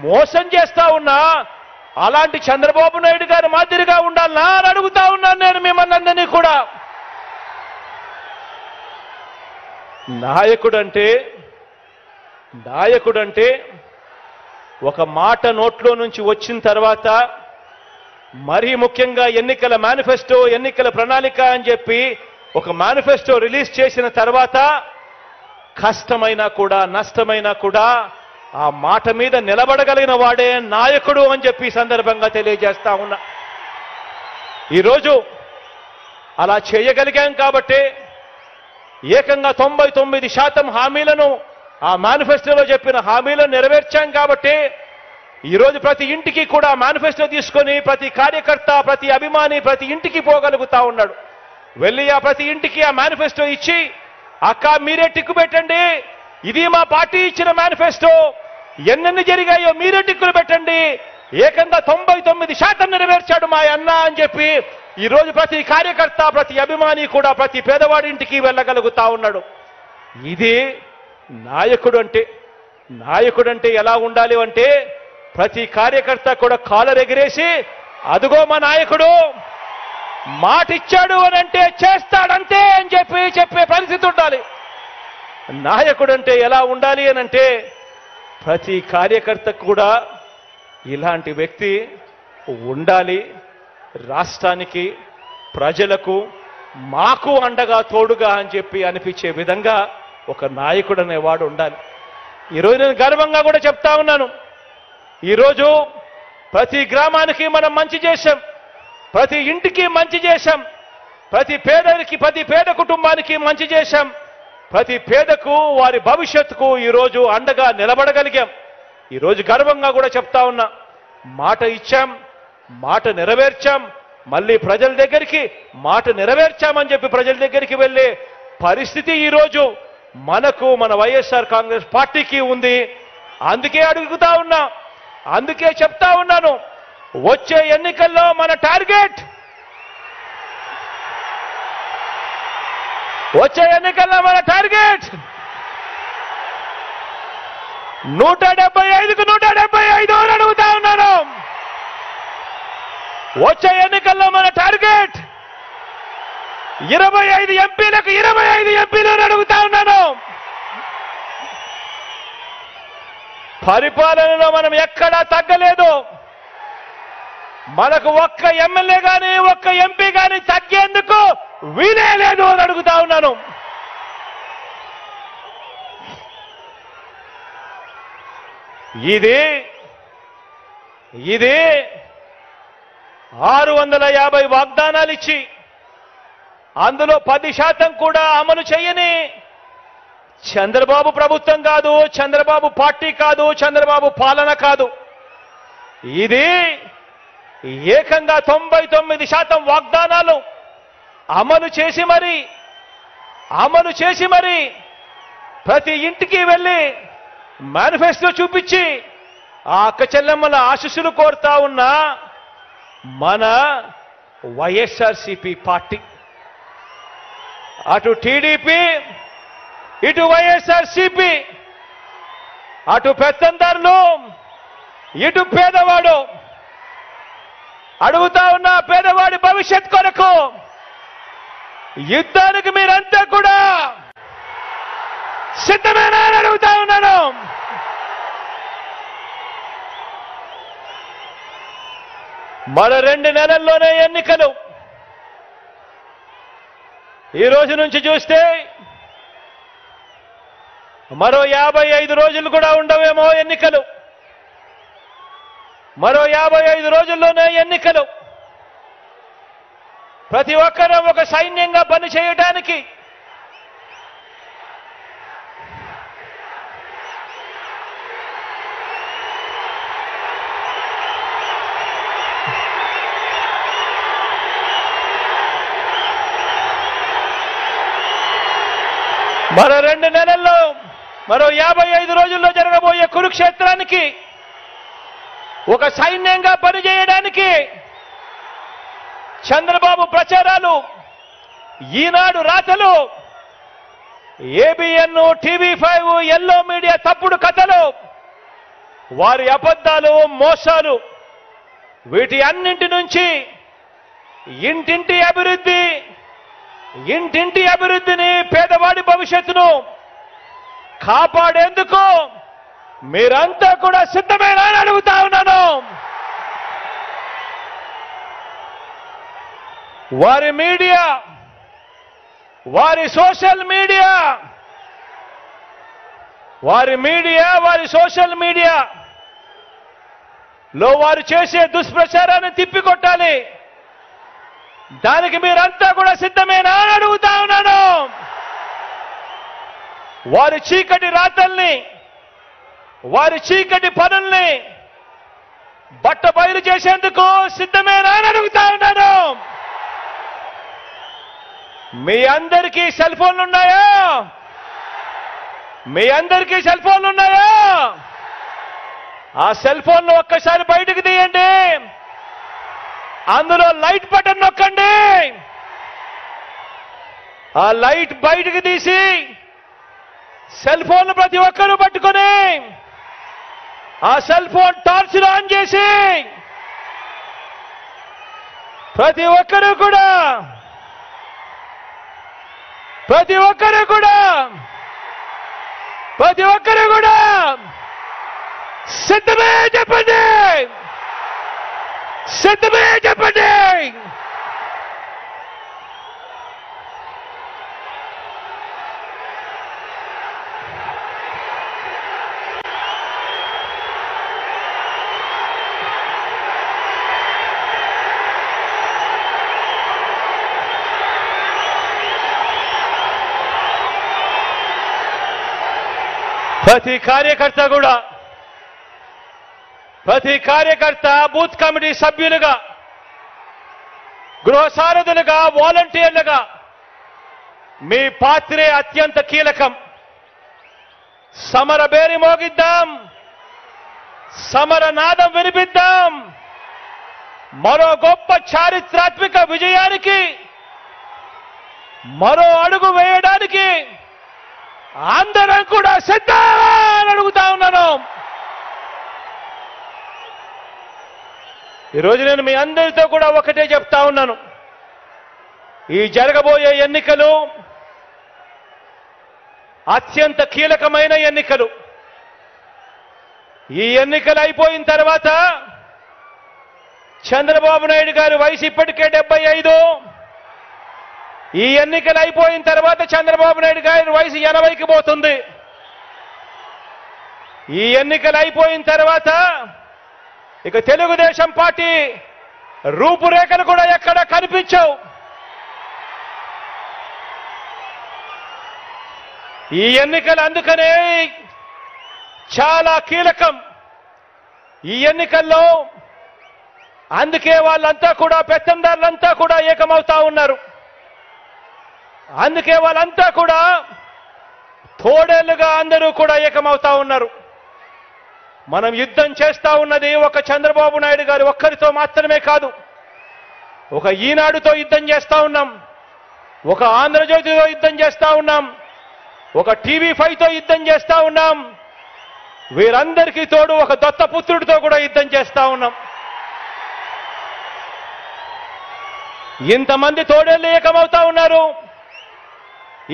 మోసం చేస్తా ఉన్నా అలాంటి చంద్రబాబు నాయుడు గారి మాదిరిగా ఉండాలనా అని అడుగుతా ఉన్నాను నేను మిమ్మల్ని అందరినీ కూడా. నాయకుడంటే ఒక మాట నోట్లో నుంచి వచ్చిన తర్వాత, మరీ ముఖ్యంగా ఎన్నికల మేనిఫెస్టో, ఎన్నికల ప్రణాళిక అని చెప్పి ఒక మేనిఫెస్టో రిలీజ్ చేసిన తర్వాత కష్టమైనా కూడా నష్టమైనా కూడా ఆ మాట మీద నిలబడగలిగిన వాడే నాయకుడు అని చెప్పి సందర్భంగా తెలియజేస్తా ఉన్నా. ఈరోజు అలా చేయగలిగాం కాబట్టి ఏకంగా 99% హామీలను, ఆ మేనిఫెస్టోలో చెప్పిన హామీలను నెరవేర్చాం కాబట్టి ఈరోజు ప్రతి ఇంటికి కూడా మేనిఫెస్టో తీసుకొని ప్రతి కార్యకర్త, ప్రతి అభిమాని ప్రతి ఇంటికి పోగలుగుతా ఉన్నాడు. వెళ్ళి ఆ ప్రతి ఇంటికి ఆ మేనిఫెస్టో ఇచ్చి, అక్క మీరే టిక్కు పెట్టండి, ఇది మా పార్టీ ఇచ్చిన మేనిఫెస్టో, ఎన్నెన్ని జరిగాయో మీరే టిక్కులు పెట్టండి, ఏకంగా 99% నెరవేర్చాడు మా అన్న అని చెప్పి ఈరోజు ప్రతి కార్యకర్త, ప్రతి అభిమాని కూడా ప్రతి పేదవాడి ఇంటికి వెళ్ళగలుగుతా ఉన్నాడు. ఇది నాయకుడంటే ఎలా ఉండాలి అంటే ప్రతి కార్యకర్త కూడా కాలర్ ఎగిరేసి అదుగో మా నాయకుడు మాటిచ్చాడు అని అంటే చేస్తాడంతే అని చెప్పే పరిస్థితి ఉండాలి. నాయకుడంటే ఎలా ఉండాలి అని అంటే ప్రతి కార్యకర్తకు కూడా ఇలాంటి వ్యక్తి ఉండాలి. రాష్ట్రానికి, ప్రజలకు, మాకు అండగా తోడుగా అని చెప్పి అనిపించే విధంగా ఒక నాయకుడు అనేవాడు ఉండాలి. ఈరోజు నేను గర్వంగా కూడా చెప్తా ఉన్నాను, ఈరోజు ప్రతి గ్రామానికి మనం మంచి చేశాం, ప్రతి ఇంటికి మంచి చేశాం, ప్రతి పేద కుటుంబానికి మంచి చేశాం, ప్రతి పేదకు వారి భవిష్యత్తుకు ఈరోజు అండగా నిలబడగలిగాం. ఈరోజు గర్వంగా కూడా చెప్తా ఉన్నా, మాట ఇచ్చాం, మాట నెరవేర్చాం, మళ్ళీ ప్రజల దగ్గరికి మాట నెరవేర్చామని చెప్పి ప్రజల దగ్గరికి వెళ్ళే పరిస్థితి ఈరోజు మనకు మన వైఎస్ఆర్ కాంగ్రెస్ పార్టీకి ఉంది. అందుకే అడుగుతా ఉన్నా, అందుకే చెప్తా ఉన్నాను, వచ్చే ఎన్నికల్లో మన టార్గెట్, వచ్చే ఎన్నికల్లో మన టార్గెట్ 175కు 175 అని అడుగుతా ఉన్నాను. వచ్చే ఎన్నికల్లో మన టార్గెట్ 25 ఎంపీలకు 25 ఎంపీలు అని అడుగుతా ఉన్నాను. పరిపాలనలో మనం ఎక్కడా తగ్గలేదు. మనకు ఒక్క ఎమ్మెల్యే గాని ఒక్క ఎంపీ గాని తగ్గేందుకు వీలే లేదు అని అడుగుతా ఉన్నాను. ఇది 650 వాగ్దానాలు ఇచ్చి అందులో 10% కూడా అమలు చేయని చంద్రబాబు ప్రభుత్వం కాదు, చంద్రబాబు పార్టీ కాదు, చంద్రబాబు పాలన కాదు. ఇది ఏకంగా 99% వాగ్దానాలు అమలు చేసి మరి ప్రతి ఇంటికి వెళ్ళి మేనిఫెస్టో చూపించి ఆ అక్క చెల్లెమ్మల ఆశీస్సులు కోరుతా ఉన్న మన వైఎస్ఆర్సీపీ పార్టీ. అటు టీడీపీ, ఇటు వైఎస్ఆర్సీపీ, అటు పెత్తందారులు, ఇటు పేదవాడు. అడుగుతా ఉన్న పేదవాడి భవిష్యత్ కొరకు యుద్ధానికి మీరంతా కూడా సిద్ధమేనా అని అడుగుతా ఉన్నాను. మరో 2 నెలల్లోనే ఎన్నికలు. ఈ రోజు నుంచి చూస్తే మరో 55 రోజులు కూడా ఉండవేమో ఎన్నికలు. మరో 55 రోజుల్లోనే ఎన్నికలు. ప్రతి ఒక్కరూ ఒక సైన్యంగా పని చేయడానికి మరో 2 నెలల్లో మరో 55 రోజుల్లో జరగబోయే కురుక్షేత్రానికి ఒక సైన్యంగా పనిచేయడానికి చంద్రబాబు ప్రచారాలు, ఈనాడు రాతలు, ఏబిఎన్, టీవీ5, ఎల్లో మీడియా తప్పుడు కథలు, వారి అబద్ధాలు, మోసాలు, వీటి అన్నింటి నుంచి ఇంటింటి అభివృద్ధిని, పేదవాడి భవిష్యత్తును కాపాడేందుకు మీరంతా కూడా సిద్ధమేనా అని అడుగుతా ఉన్నాను. వారి మీడియా, వారి సోషల్ మీడియా, వారి సోషల్ మీడియాలో వారు చేసే దుష్ప్రచారాన్ని తిప్పికొట్టాలి. దానికి మీరంతా కూడా సిద్ధమేనా అని అడుగుతా ఉన్నాను. వారి చీకటి రాతల్ని, వారి చీకటి పనుల్ని బట్టబయలు చేసేందుకు సిద్ధమేనా అని అడుగుతా ఉన్నాను. మీ అందరికీ సెల్ ఫోన్లు ఉన్నాయా? మీ అందరికీ సెల్ ఫోన్లు ఉన్నాయా? ఆ సెల్ ఫోన్లు ఒక్కసారి బయటకు తీయండి. అందులో లైట్ బటన్ నొక్కండి. ఆ లైట్ బయటకు తీసి సెల్ ఫోన్ ప్రతి ఒక్కరూ పట్టుకొని ఆ సెల్ ఫోన్ టార్చ్ ఆన్ చేసి ప్రతి ఒక్కరూ కూడా సిద్ధమే చెప్పండి. ప్రతి కార్యకర్త బూత్ కమిటీ సభ్యులుగా గృహ సారథులుగా, వాలంటీర్లుగా మీ పాత్రే అత్యంత కీలకం. సమర బేరి మోగిద్దాం, సమర నాదం వినిపిద్దాం. మరో గొప్ప చారిత్రాత్మక విజయానికి మరో అడుగు వేయడానికి అందరం కూడా సిద్ధమని అడుగుతా ఉన్నాను. ఈరోజు నేను మీ అందరితో కూడా ఒకటే చెప్తా ఉన్నాను. ఈ జరగబోయే ఎన్నికలు అత్యంత కీలకమైన ఎన్నికలు. ఈ ఎన్నికలు అయిపోయిన తర్వాత చంద్రబాబు నాయుడు గారి వయసు ఇప్పటికే 75. ఈ ఎన్నికలు అయిపోయిన తర్వాత చంద్రబాబు నాయుడు గారి వయసు 80కి పోతుంది. ఈ ఎన్నికలు అయిపోయిన తర్వాత ఇక తెలుగుదేశం పార్టీ రూపురేఖలు కూడా ఎక్కడ కనిపించవు. ఈ ఎన్నికలు అందుకనే చాలా కీలకం. ఈ ఎన్నికల్లో అందుకే వాళ్ళంతా కూడా పెత్తందారులంతా కూడా ఏకమవుతా ఉన్నారు. అందుకే వాళ్ళంతా కూడా తోడేళ్లుగా అందరూ కూడా ఏకమవుతా ఉన్నారు. మనం యుద్ధం చేస్తా ఉన్నది ఒక చంద్రబాబు నాయుడు గారి ఒక్కరితో మాత్రమే కాదు. ఒక ఈనాడుతో యుద్ధం చేస్తా ఉన్నాం, ఒక ఆంధ్రజ్యోతితో యుద్ధం చేస్తా ఉన్నాం, ఒక TV5తో యుద్ధం చేస్తా ఉన్నాం. వీరందరికీ తోడు ఒక దత్తపుత్రుడితో కూడా యుద్ధం చేస్తా ఉన్నాం. ఇంతమంది తోడేళ్లు ఏకమవుతా ఉన్నారు.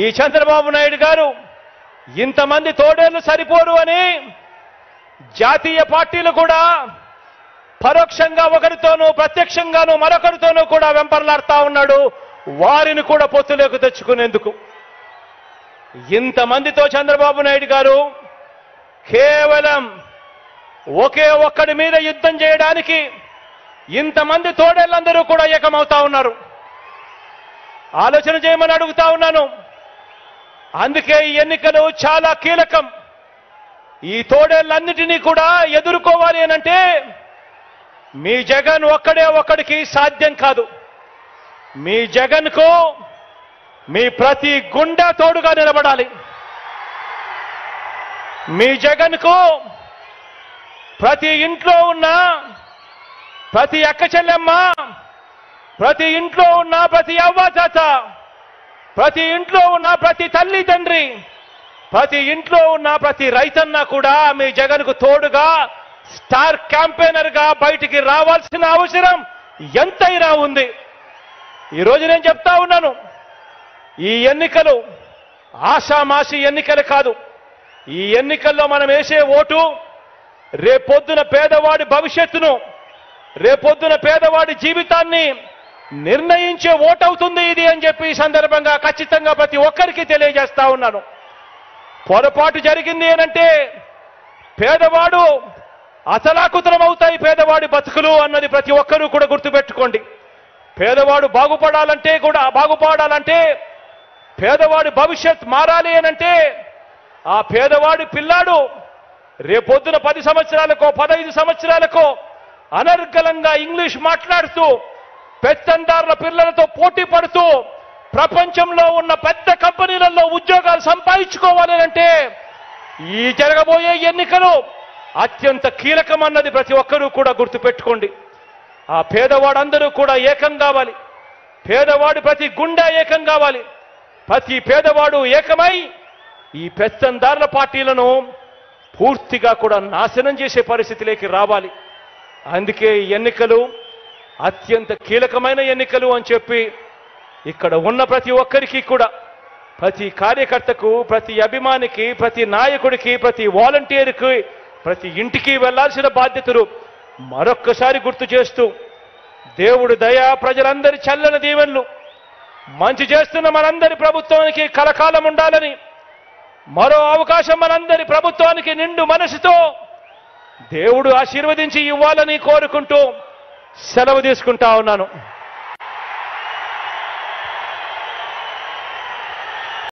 ఈ చంద్రబాబు నాయుడు గారు ఇంతమంది తోడేళ్లు సరిపోరు అని జాతీయ పార్టీలు కూడా పరోక్షంగా ఒకరితోనూ ప్రత్యక్షంగానూ మరొకరితోనూ కూడా వెంపర్లాడుతా ఉన్నాడు, వారిని కూడా పొత్తులోకి తెచ్చుకునేందుకు. ఇంతమందితో చంద్రబాబు నాయుడు గారు కేవలం ఒకే ఒక్కడి మీద యుద్ధం చేయడానికి ఇంతమంది తోడేళ్లందరూ కూడా ఏకమవుతా ఉన్నారు. ఆలోచన చేయమని అడుగుతా ఉన్నాను. అందుకే ఈ ఎన్నికలు చాలా కీలకం. ఈ తోడేళ్లన్నిటినీ కూడా ఎదుర్కోవాలి అనంటే మీ జగన్ ఒక్కడికి సాధ్యం కాదు. మీ జగన్కు మీ ప్రతి గుండె తోడుగా నిలబడాలి. మీ జగన్కు ప్రతి ఇంట్లో ఉన్న ప్రతి అక్క చెల్లెమ్మ, ప్రతి ఇంట్లో ఉన్న ప్రతి అవ్వ తాత, ప్రతి ఇంట్లో ఉన్న ప్రతి తల్లి తండ్రి, ప్రతి ఇంట్లో ఉన్న ప్రతి రైతన్న కూడా మీ జగన్కు తోడుగా స్టార్ క్యాంపెయినర్ గా బయటికి రావాల్సిన అవసరం ఎంతైనా ఉంది. ఈరోజు నేను చెప్తా ఉన్నాను, ఈ ఎన్నికలు ఆషామాషి ఎన్నికలు కాదు. ఈ ఎన్నికల్లో మనం వేసే ఓటు రేపొద్దున పేదవాడి భవిష్యత్తును, రేపొద్దున పేదవాడి జీవితాన్ని నిర్ణయించే ఓటవుతుంది ఇది అని చెప్పి ఈ సందర్భంగా ఖచ్చితంగా ప్రతి ఒక్కరికి తెలియజేస్తా ఉన్నాను. పొరపాటు జరిగింది అనంటే పేదవాడు అతలాకుతలం అవుతాయి పేదవాడి బతుకులు అన్నది ప్రతి ఒక్కరూ కూడా గుర్తుపెట్టుకోండి. పేదవాడు బాగుపడాలంటే పేదవాడి భవిష్యత్ మారాలి అనంటే ఆ పేదవాడి పిల్లాడు రేపొద్దున 10 సంవత్సరాలకో 15 సంవత్సరాలకో అనర్గళంగా ఇంగ్లీష్ మాట్లాడుతూ పెత్తందారుల పిల్లలతో పోటీ పడుతూ ప్రపంచంలో ఉన్న పెద్ద కంపెనీలలో ఉద్యోగాలు సంపాదించుకోవాలి అంటే ఈ జరగబోయే ఎన్నికలు అత్యంత కీలకమన్నది ప్రతి ఒక్కరూ కూడా గుర్తుపెట్టుకోండి. ఆ పేదవాడందరూ కూడా ఏకం కావాలి. పేదవాడి ప్రతి గుండె ఏకం కావాలి. ప్రతి పేదవాడు ఏకమై ఈ పెత్తందారుల పార్టీలను పూర్తిగా కూడా నాశనం చేసే పరిస్థితిలోకి రావాలి. అందుకే ఈ ఎన్నికలు అత్యంత కీలకమైన ఎన్నికలు అని చెప్పి ఇక్కడ ఉన్న ప్రతి ఒక్కరికి కూడా, ప్రతి కార్యకర్తకు, ప్రతి అభిమానికి, ప్రతి నాయకుడికి, ప్రతి వాలంటీర్కి, ప్రతి ఇంటికి వెళ్లాల్సిన బాధ్యతలు మరొక్కసారి గుర్తు చేస్తూ దేవుడు దయ, ప్రజలందరి చల్లని దీవెనలు, మంచి చేస్తున్న మనందరి ప్రభుత్వానికి కలకాలం ఉండాలని, మరో అవకాశం మనందరి ప్రభుత్వానికి నిండు మనసుతో దేవుడు ఆశీర్వదించి ఇవ్వాలని కోరుకుంటూ సెలవు తీసుకుంటా ఉన్నాను.